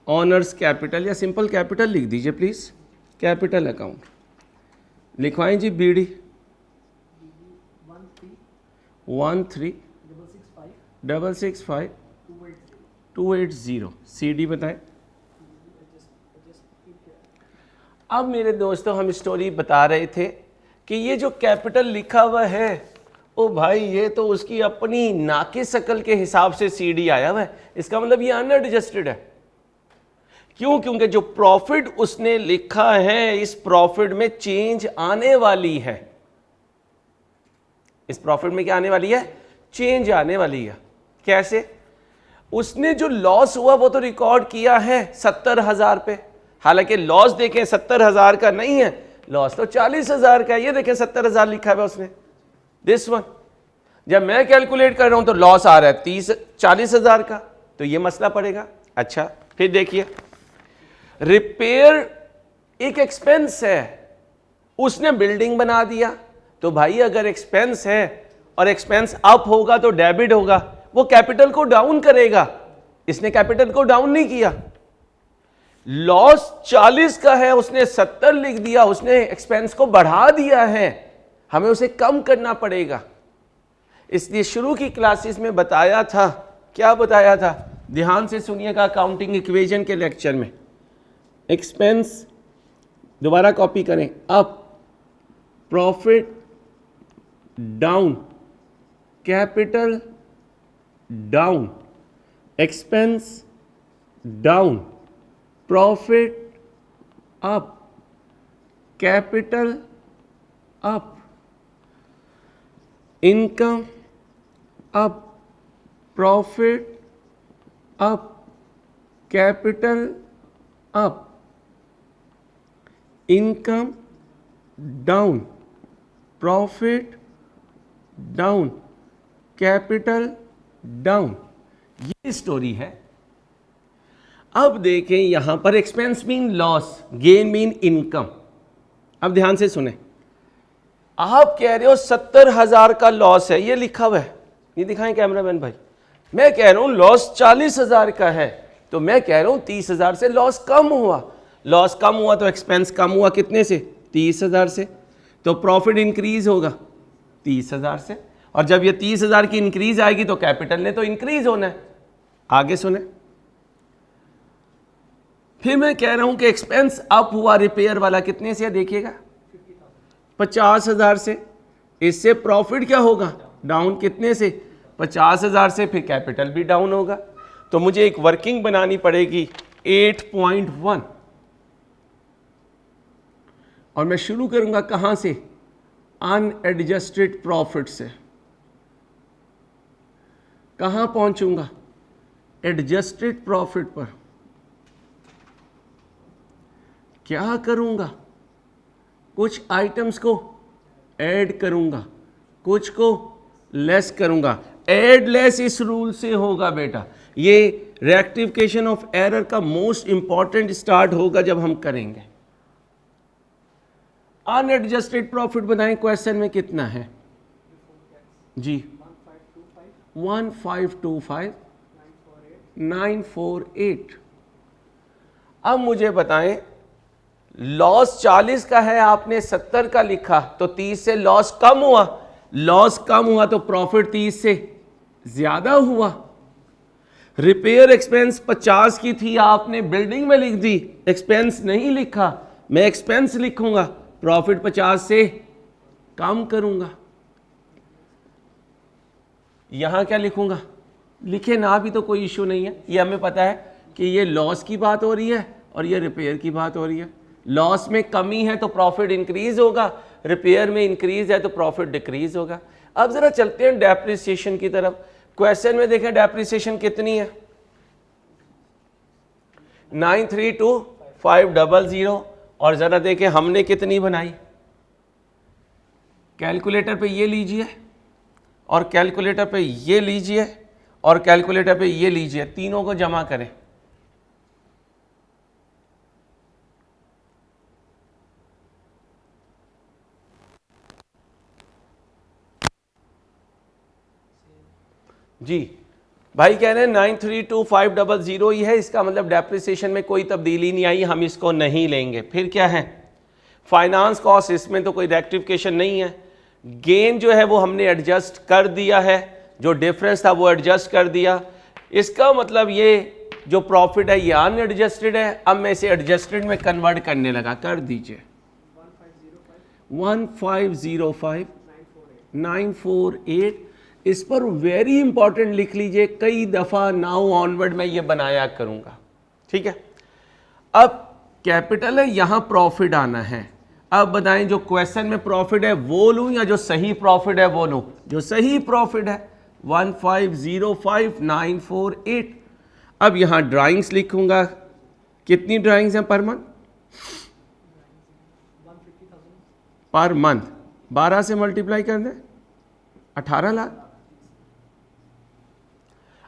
ऑनर्स कैपिटल या सिंपल कैपिटल लिख दीजिए प्लीज़, कैपिटल अकाउंट लिखवाएं जी। बीडी 13,665,280। सीडी बताएं। अब मेरे दोस्तों हम स्टोरी बता रहे थे कि ये जो कैपिटल लिखा हुआ है, ओ भाई ये तो उसकी अपनी नाके शकल के हिसाब से सीडी आया हुआ है, इसका मतलब ये अनएडजस्टेड है। क्यों? क्योंकि जो प्रॉफिट उसने लिखा है, इस प्रॉफिट में चेंज आने वाली है। इस प्रॉफिट में क्या आने वाली है? चेंज आने वाली है। कैसे? उसने जो लॉस हुआ वो तो रिकॉर्ड किया है 70,000 पे, हालांकि लॉस देखें 70,000 का नहीं है, लॉस तो 40,000 का है। ये देखें 70,000 लिखा है उसने, दिस वन। जब मैं कैलकुलेट कर रहा हूं तो लॉस आ रहा है 40,000 का, तो ये मसला पड़ेगा। अच्छा फिर देखिए, रिपेयर एक एक्सपेंस है, उसने बिल्डिंग बना दिया, तो भाई अगर एक्सपेंस है और एक्सपेंस अप होगा तो डेबिट होगा, वो कैपिटल को डाउन करेगा। इसने कैपिटल को डाउन नहीं किया। लॉस 40 का है, उसने 70 लिख दिया, उसने एक्सपेंस को बढ़ा दिया है, हमें उसे कम करना पड़ेगा। इसलिए शुरू की क्लासेस में बताया था, क्या बताया था, ध्यान से सुनिएगा अकाउंटिंग इक्वेशन के लेक्चर में। एक्सपेंस दोबारा कॉपी करें, up, profit down, capital down, expense down, profit up, capital up, income up, profit up, capital up, income down, profit down, capital down. ये स्टोरी है। अब देखें यहां पर expense mean loss, gain mean income. अब ध्यान से सुने, आप कह रहे हो 70,000 का लॉस है, ये लिखा हुआ है, ये दिखाएं कैमरामैन भाई। मैं कह रहा हूं लॉस 40,000 का है, तो मैं कह रहा हूं 30,000 से लॉस कम हुआ। लॉस कम हुआ तो एक्सपेंस कम हुआ, कितने से? 30,000 से। तो प्रॉफिट इंक्रीज होगा 30,000 से, और जब ये 30,000 की इंक्रीज आएगी तो कैपिटल ने तो इंक्रीज होना है। आगे सुने, फिर मैं कह रहा हूं कि एक्सपेंस अप हुआ रिपेयर वाला, कितने से? देखिएगा 50,000 से। इससे प्रॉफिट क्या होगा? डाउन, कितने से? 50,000 से। फिर कैपिटल भी डाउन होगा, तो मुझे एक वर्किंग बनानी पड़ेगी 8.1, और मैं शुरू करूंगा कहां से? अनएडजस्टेड प्रॉफिट से। कहां पहुंचूंगा? एडजस्टेड प्रॉफिट पर। क्या करूंगा? कुछ आइटम्स को ऐड करूंगा, कुछ को लेस करूंगा। ऐड लेस इस रूल से होगा बेटा। ये रेक्टिफिकेशन ऑफ एरर का मोस्ट इंपॉर्टेंट स्टार्ट होगा जब हम करेंगे। अनएडजस्टेड प्रॉफिट बताएं, क्वेश्चन में कितना है जी? 1525,948। अब मुझे बताएं, लॉस 40 का है, आपने 70 का लिखा, तो 30 से लॉस कम हुआ। लॉस कम हुआ तो प्रॉफिट 30 से ज्यादा हुआ। रिपेयर एक्सपेंस 50 की थी, आपने बिल्डिंग में लिख दी, एक्सपेंस नहीं लिखा। मैं एक्सपेंस लिखूंगा, प्रॉफिट 50 से कम करूंगा। यहां क्या लिखूंगा? लिखे ना भी तो कोई इश्यू नहीं है, ये हमें पता है कि ये लॉस की बात हो रही है और ये रिपेयर की बात हो रही है। लॉस में कमी है तो प्रॉफिट इंक्रीज होगा, रिपेयर में इंक्रीज है तो प्रॉफिट डिक्रीज होगा। अब जरा चलते हैं डेप्रिसिएशन की तरफ। क्वेश्चन में देखें डेप्रिसिएशन कितनी है? 932,500, और जरा देखें हमने कितनी बनाई। कैलकुलेटर पे ये लीजिए, और कैलकुलेटर पे ये लीजिए, और कैलकुलेटर पे ये लीजिए, तीनों को जमा करें। जी भाई कह रहे हैं 932500 ही है, इसका मतलब डेप्रिसिएशन में कोई तब्दीली नहीं आई, हम इसको नहीं लेंगे। फिर क्या है, फाइनेंस कॉस्ट, इसमें तो कोई रेक्टिफिकेशन नहीं है। गेन जो है वो हमने एडजस्ट कर दिया है, जो डिफरेंस था वो एडजस्ट कर दिया। इसका मतलब ये जो प्रॉफिट है ये अनएडजस्टेड है, अब मैं इसे एडजस्टेड में कन्वर्ट करने लगा, कर दीजिए 1505948। इस पर वेरी इंपॉर्टेंट लिख लीजिए, कई दफ़ा नाउ ऑनवर्ड मैं ये बनाया करूँगा, ठीक है। अब कैपिटल है, यहाँ प्रॉफिट आना है। अब बताएं जो क्वेश्चन में प्रॉफिट है वो लूँ या जो सही प्रॉफिट है वो लूँ? जो सही प्रॉफिट है 1505948। अब यहाँ ड्राइंग्स लिखूंगा, कितनी ड्राइंग्स हैं पर मंथ? पर मंथ 12 से मल्टीप्लाई कर दें 18 लाख।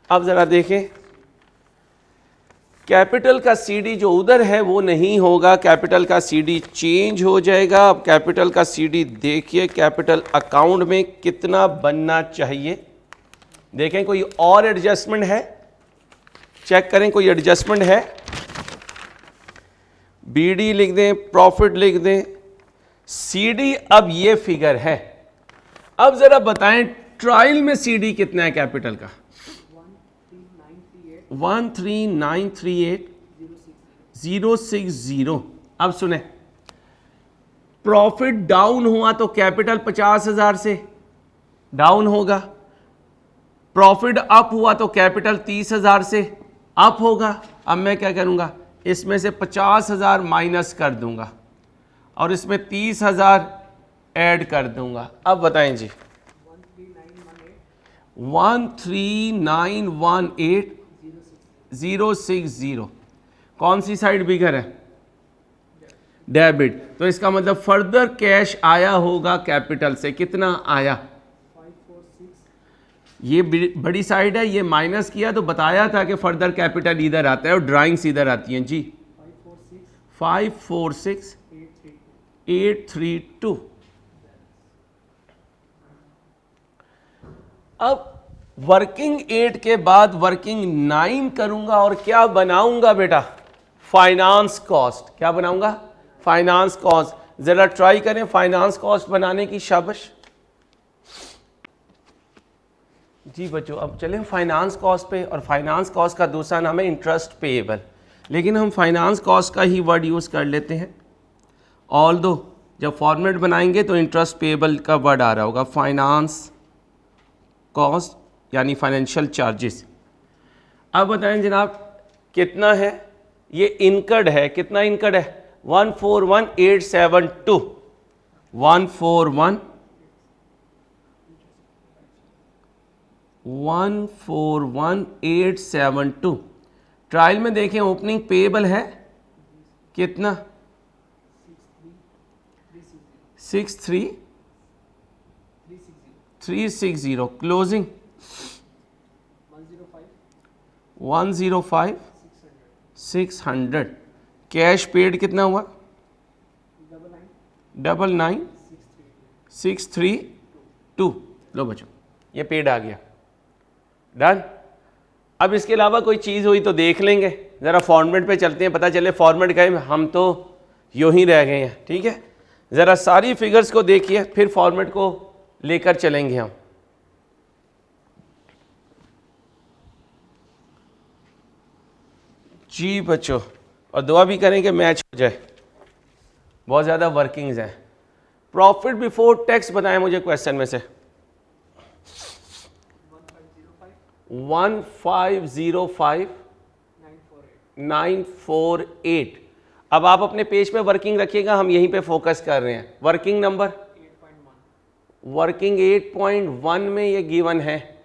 अब जरा देखें, कैपिटल का सीडी जो उधर है वो नहीं होगा, कैपिटल का सीडी चेंज हो जाएगा। अब कैपिटल का सीडी देखिए कैपिटल अकाउंट में कितना बनना चाहिए, देखें कोई और एडजस्टमेंट है, चेक करें कोई एडजस्टमेंट है। बीडी लिख दें, प्रॉफिट लिख दें, सीडी अब ये फिगर है। अब जरा बताएं ट्रायल में सीडी कितना है कैपिटल का? 13938,060। अब सुने, प्रॉफिट डाउन हुआ तो कैपिटल 50,000 से डाउन होगा, प्रॉफिट अप हुआ तो कैपिटल 30,000 से अप होगा। अब मैं क्या करूंगा, इसमें से 50,000 माइनस कर दूंगा और इसमें 30,000 ऐड कर दूंगा। अब बताएं जी, 13918,060 कौन सी साइड बिगर है? डेबिट। तो इसका मतलब फर्दर कैश आया होगा कैपिटल से, कितना आया? 546। ये बड़ी साइड है, ये माइनस किया तो बताया था कि फर्दर कैपिटल इधर आता है और ड्राइंग्स इधर आती हैं जी। 546,832। अब वर्किंग 8 के बाद वर्किंग 9 करूंगा और क्या बनाऊंगा बेटा? Finance cost. क्या बनाऊंगा? Finance cost. जरा ट्राई करें फाइनेंस कॉस्ट बनाने की, शाबाश जी बच्चों। अब चलें फाइनेंस कॉस्ट पे, और फाइनेंस कॉस्ट का दूसरा नाम है इंटरेस्ट पेएबल, लेकिन हम फाइनेंस कॉस्ट का ही वर्ड यूज़ कर लेते हैं। ऑल्दो जब फॉर्मेट बनाएंगे तो इंटरेस्ट पेएबल का वर्ड आ रहा होगा। फाइनेंस कॉस्ट यानी फाइनेंशियल चार्जेस। अब बताएं जनाब कितना है? ये इनकर्ड है, कितना इनकर्ड है? 141,872। 141,872। ट्रायल में देखें ओपनिंग पेएबल है कितना? 63,360। क्लोजिंग 105,600। कैश पेड कितना हुआ? 99,632। लो बच्चों ये पेड आ गया, डन। अब इसके अलावा कोई चीज़ हुई तो देख लेंगे, ज़रा फॉर्मेट पे चलते हैं, पता चले फॉर्मेट गए हम तो यूं ही रह गए हैं, ठीक है। ज़रा सारी फिगर्स को देखिए फिर फॉर्मेट को लेकर चलेंगे हम। जी बच्चों, और दुआ भी करें कि मैच हो जाए, बहुत ज़्यादा वर्किंग्स हैं। प्रॉफिट बिफोर टैक्स बताएं मुझे क्वेश्चन में से। 1505948। अब आप अपने पेज पे वर्किंग रखिएगा, हम यहीं पे फोकस कर रहे हैं। वर्किंग नंबर 8.1, वर्किंग 8.1 में ये गिवन है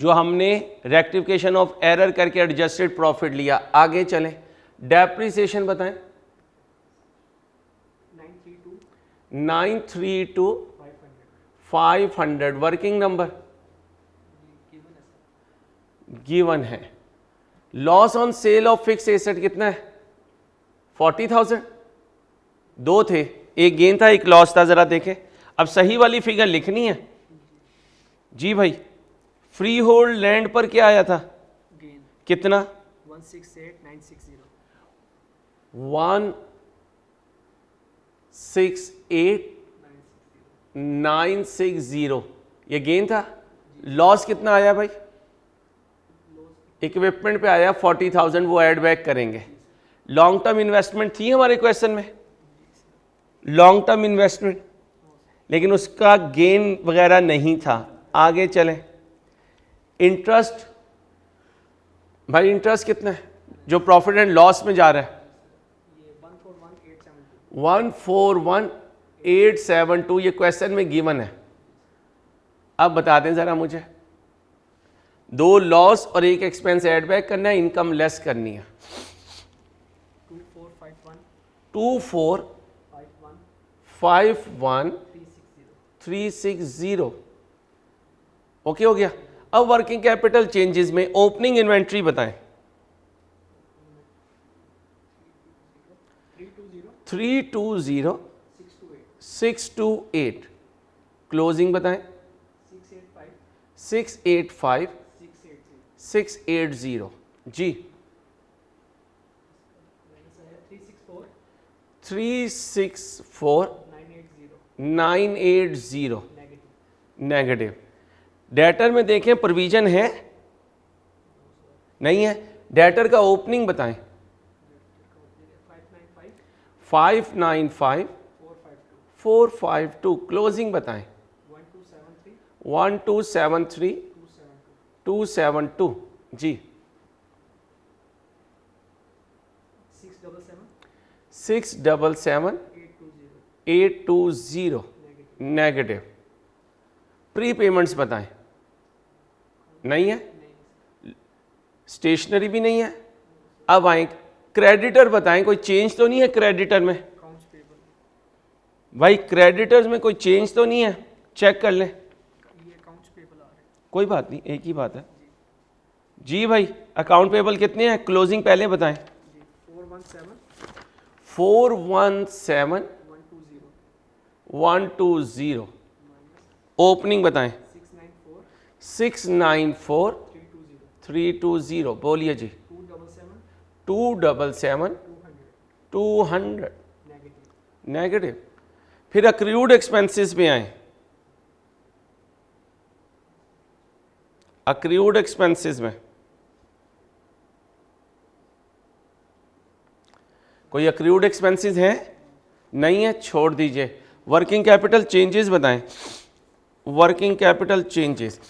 जो हमने रेक्टिफिकेशन ऑफ एरर करके एडजस्टेड प्रॉफिट लिया। आगे चलें, डेप्रिसिएशन बताएं। 932,500 वर्किंग नंबर गिवन है। Loss on sale of fix asset कितना है? 40,000। दो थे, एक गेन था एक लॉस था, जरा देखें। अब सही वाली फिगर लिखनी है जी भाई। फ्री होल्ड लैंड पर क्या आया था? गेन कितना? 168960 168960 ये गेन था। लॉस कितना आया भाई? इक्विपमेंट पे आया 40,000, वो ऐड बैक करेंगे। लॉन्ग टर्म इन्वेस्टमेंट थी हमारे क्वेश्चन में, लॉन्ग टर्म इन्वेस्टमेंट, लेकिन उसका गेन वगैरह नहीं था। आगे चलें, इंटरेस्ट भाई, इंटरेस्ट कितना है जो प्रॉफिट एंड लॉस में जा रहा है? ये 141872 141872 ये क्वेश्चन में गिवन है। अब बता दें ज़रा मुझे, 2 लॉस और 1 एक्सपेंस ऐड बैक करना है, इनकम लेस करनी है। 2451 360 ओके हो गया। अब वर्किंग कैपिटल चेंजेस में ओपनिंग इन्वेंट्री बताएं। 320 628, क्लोजिंग बताएं 685 680 जी। 364 980 नेगेटिव। डेटर में देखें प्रोविजन है नहीं है? डेटर का ओपनिंग बताएं 595 452, क्लोजिंग बताएं 1273 272 जी। 677 820 नेगेटिव। प्री पेमेंट्स बताएं, नहीं है, स्टेशनरी भी नहीं है। अब आए क्रेडिटर बताएं, कोई चेंज तो नहीं है क्रेडिटर में? भाई क्रेडिटर्स में कोई चेंज तो नहीं है? चेक कर लें, कोई बात नहीं, एक ही बात है जी। भाई अकाउंट पेबल कितने हैं? क्लोजिंग पहले बताएं 417 120, ओपनिंग बताएं 694 320, बोलिए जी 277 200 नेगेटिव। फिर अक्रूड एक्सपेंसेस में आए, अक्रूड एक्सपेंसेस में कोई अक्रूड एक्सपेंसेस हैं? नहीं है, छोड़ दीजिए। वर्किंग कैपिटल चेंजेस बताएं, working capital changes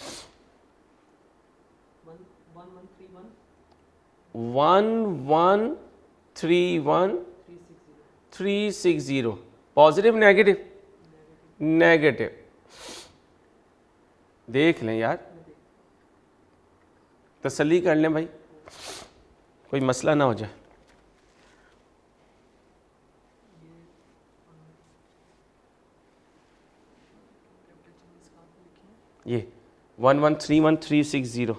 1131 360, positive negative? Negative. देख लें यार, तसल्ली कर लें भाई, कोई मसला ना हो जाए। ये 1131 360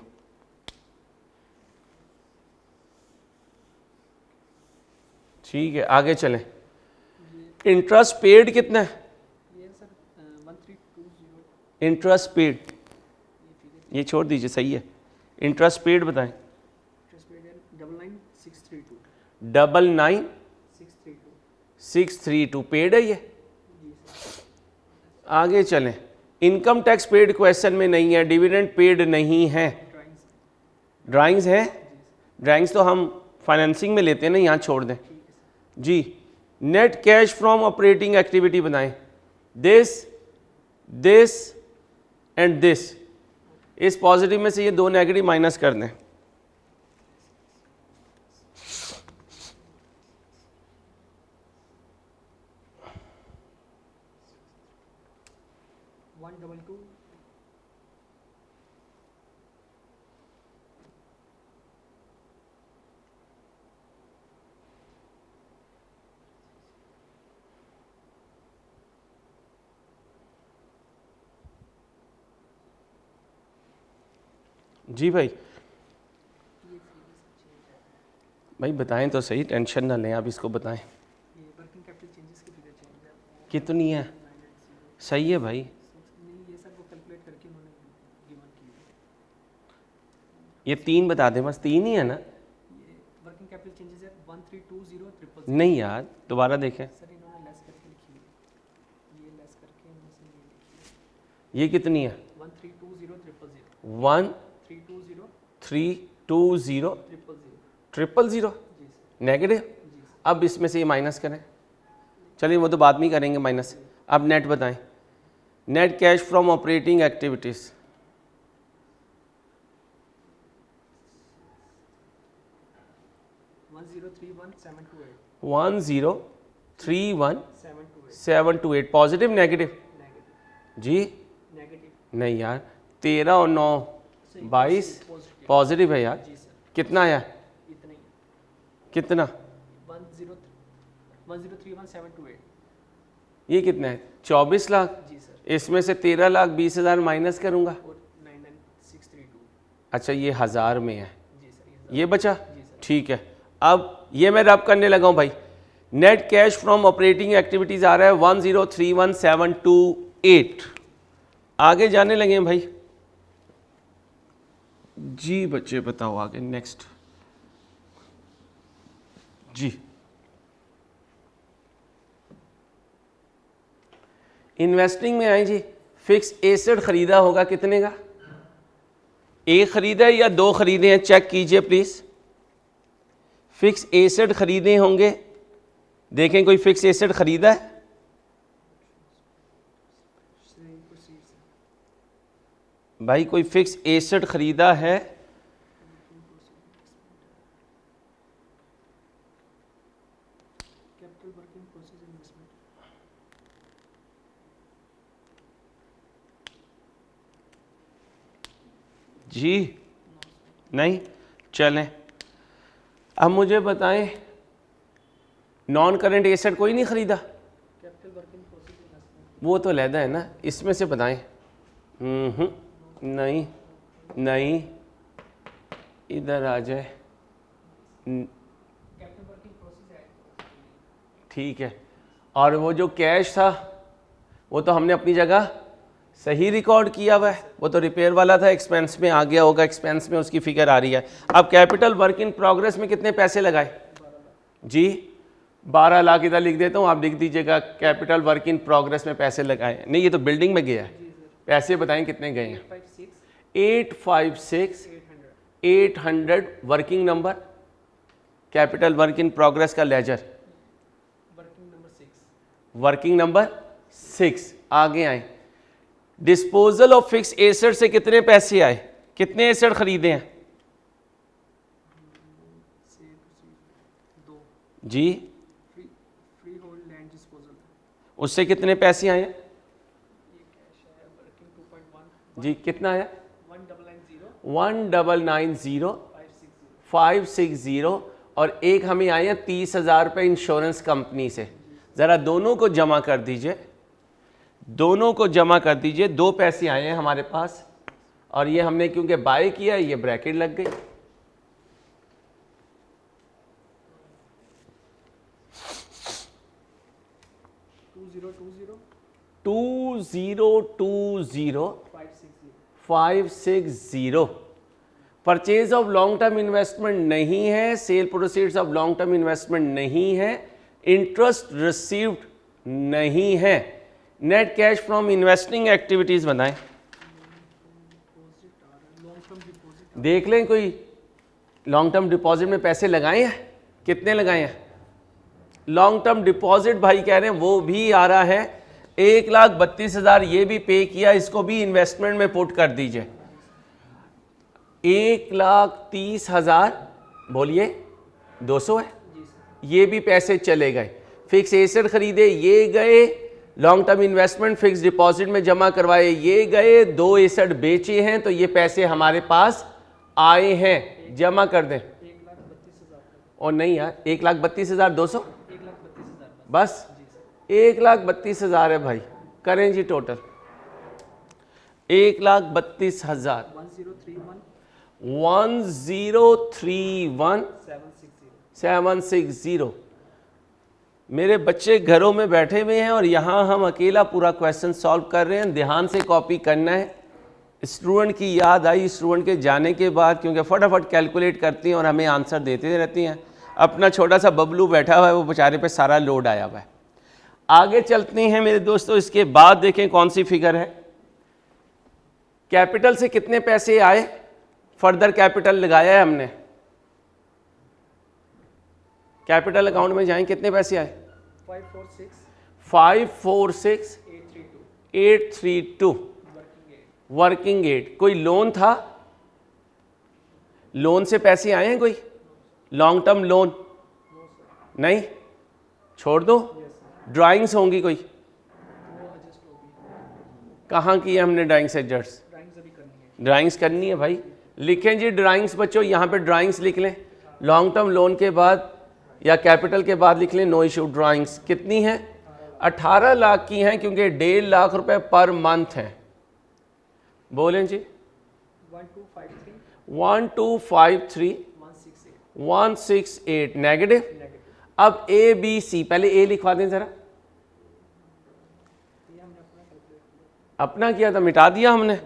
ठीक है। आगे चलें, इंटरेस्ट पेड कितना है? इंटरेस्ट पेड ये छोड़ दीजिए, सही है। इंटरेस्ट पेड बताएं 99632 पेड है ये। आगे चलें, इनकम टैक्स पेड क्वेश्चन में नहीं है, डिविडेंड पेड नहीं है, ड्राइंग्स है। ड्राइंग्स तो हम फाइनेंसिंग में लेते हैं ना, यहाँ छोड़ दें जी। Net cash from operating activity बताएं, दिस दिस एंड दिस। इस पॉजिटिव में से ये 2 नेगेटिव माइनस कर दें। जी भाई, भाई बताएं तो सही, टेंशन ना लें आप, इसको बताएं कितनी है? सही है भाई, ये 3 बता दें, बस 3 ही है ना? ये वर्किंग कैपिटल चेंजेस है 1320 नहीं यार, दोबारा देखें। सर इन्होंने लेस करके लिखी है, ये लेस करके इनमें से ये लिखी है ये कितनी है? 1320 1320 ट्रिपल जीरो जी सर नेगेटिव। जी सर अब इसमें से ये माइनस करें, चलिए वो तो बाद में ही करेंगे माइनस। अब नेट बताएं, net cash from operating activities. 1031,728 positive negative जी? नेगेटिव नहीं यार, 13 और 9 22 पॉजिटिव है यार। जी सर कितना आया? इतना ही कितना? 1031,728 ये कितना है? 24 लाख। जी सर इसमें से 13,20,000 माइनस करूंगा। और 99632 अच्छा ये हज़ार में है, जी सर ये बचा। जी सर ठीक है, अब ये मैं रब करने लगा हूँ भाई। Net cash from operating activities आ रहा है 1031,728। आगे जाने लगे हैं भाई जी। बच्चे बताओ आगे, नेक्स्ट जी। इन्वेस्टिंग में आए जी। फिक्स एसेट खरीदा होगा कितने का? एक खरीदा है या 2 खरीदे हैं? चेक कीजिए प्लीज। फिक्स एसेट खरीदे होंगे, देखें कोई फिक्स एसेट खरीदा है? भाई कोई फिक्स एसेट खरीदा है? कैपिटल वर्किंग प्रोसेस इन्वेस्टमेंट जी नहीं। चलें, अब मुझे बताएं, नॉन करंट एसेट कोई नहीं खरीदा? कैपिटल वर्किंग प्रोसेस इन्वेस्टमेंट वो तो अलहदा है ना, इसमें से बताएं। नहीं नहीं, इधर आ जाए। कैपिटल वर्किंग प्रोसेस है ठीक है, और वो जो कैश था वो तो हमने अपनी जगह सही रिकॉर्ड किया हुआ है, वो तो रिपेयर वाला था, एक्सपेंस में आ गया होगा, एक्सपेंस में उसकी फिगर आ रही है। अब कैपिटल वर्क इन प्रोग्रेस में कितने पैसे लगाए जी? 12 लाख इधर लिख देता हूँ, आप लिख दीजिएगा कैपिटल वर्क इन प्रोग्रेस में पैसे लगाए। नहीं, ये तो बिल्डिंग में गया है। पैसे बताएं कितने गए हैं? 800 working number, capital work in progress का लेजर, वर्किंग नंबर 6। आगे आए, डिस्पोजल ऑफ फिक्स एसेट से कितने पैसे आए? कितने एसेट खरीदे हैं जी? फ्री होल्ड लैंड डिस्पोजल उससे कितने पैसे आए हैं ये कैश है वर्किंग 2.1 जी? कितना आया? 1990 1990560, और एक हमें आए हैं 30,000 रुपये इंश्योरेंस कंपनी से। ज़रा दोनों को जमा कर दीजिए, दोनों को जमा कर दीजिए। 2 पैसे आए हैं हमारे पास, और ये हमने क्योंकि बाय किया ये ब्रैकेट लग गई। Two zero 560। Purchase of long term investment नहीं है, sale proceeds of long term investment नहीं है, इंटरेस्ट रिसीव्ड नहीं है। Net cash from investing activities बताएं। देख लें कोई लॉन्ग टर्म डिपॉजिट में पैसे लगाए हैं? कितने लगाए हैं? लॉन्ग टर्म डिपॉजिट भाई कह रहे हैं वो भी आ रहा है 1,32,000, ये भी पे किया, इसको भी इन्वेस्टमेंट में पुट कर दीजिए। 1,30,000 बोलिए 200 है, ये भी पैसे चले गए। फिक्स एसेट खरीदे ये गए, long term investment fix deposit में जमा करवाए ये गए, 2 एसेट बेचे हैं तो ये पैसे हमारे पास आए हैं। जमा कर दें। 1,32,000 और नहीं यार, 1,32,200 1,32,000 बस 1,32,000 है भाई। करें जी टोटल 1,32,000 1031 760। मेरे बच्चे घरों में बैठे हुए हैं और यहाँ हम अकेला पूरा क्वेश्चन सॉल्व कर रहे हैं। ध्यान से कॉपी करना है, स्टूडेंट की याद आई स्टूडेंट के जाने के बाद, क्योंकि फटाफट कैलकुलेट करती हैं और हमें आंसर देते रहती हैं। अपना छोटा सा बबलू बैठा हुआ है, वो बेचारे पे सारा लोड आया हुआ है। आगे चलते हैं मेरे दोस्तों, इसके बाद देखें कौन सी फिगर है। कैपिटल से कितने पैसे आए, फर्दर कैपिटल लगाया है हमने, कैपिटल अकाउंट में जाएं, कितने पैसे आए? 546,832 वर्किंग एड। कोई लोन था, लोन से पैसे आए हैं, कोई लॉन्ग टर्म लोन नहीं, छोड़ दो। ड्राइंग्स होंगी कोई, कहाँ की है हमने ड्राइंग्स एडजस्ट? ड्राइंग्स करनी है भाई, लिखें जी ड्राइंग्स बच्चों, यहाँ पे ड्राइंग्स लिख लें। लॉन्ग टर्म लोन के बाद या कैपिटल के बाद लिख लें नो इशू। ड्राइंग्स कितनी हैं? 18 लाख की हैं, क्योंकि 1.5 लाख रुपए पर मंथ हैं। बोलें जी। 1253,168 नेगेटिव। अब ए बी सी, पहले ए लिखवा दें ज़रा। अपना किया था, मिटा दिया हमने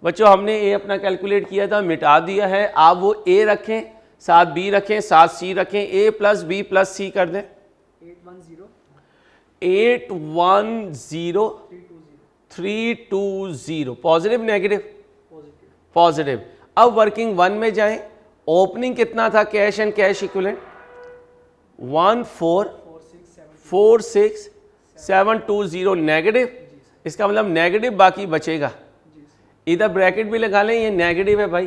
बच्चों, हमने ए अपना कैलकुलेट किया था, मिटा दिया है। आप वो ए रखें, साथ बी रखें, साथ सी रखें, ए प्लस बी प्लस सी कर दें। 810,320 पॉजिटिव नेगेटिव? पॉजिटिव। अब वर्किंग 1 में जाएं, ओपनिंग कितना था cash and cash equivalent? 14,46,720 negative. इसका मतलब नेगेटिव बाकी बचेगा, इधर ब्रैकेट भी लगा लें, ये नेगेटिव है भाई।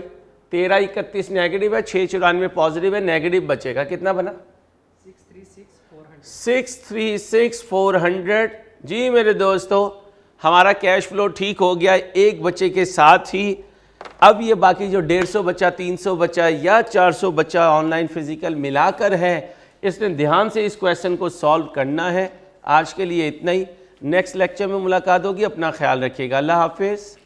1331 नेगेटिव है, 694 पॉजिटिव है, नेगेटिव बचेगा। कितना बना? 636,400। जी मेरे दोस्तों, हमारा कैश फ्लो ठीक हो गया एक बच्चे के साथ ही। अब ये बाकी जो 150 बच्चा, 300 बच्चा या 400 बच्चा ऑनलाइन फिजिकल मिलाकर है, इसने ध्यान से इस क्वेश्चन को सॉल्व करना है। आज के लिए इतना ही, नेक्स्ट लेक्चर में मुलाकात होगी। अपना ख्याल रखिएगा। अल्लाह हाफिज़।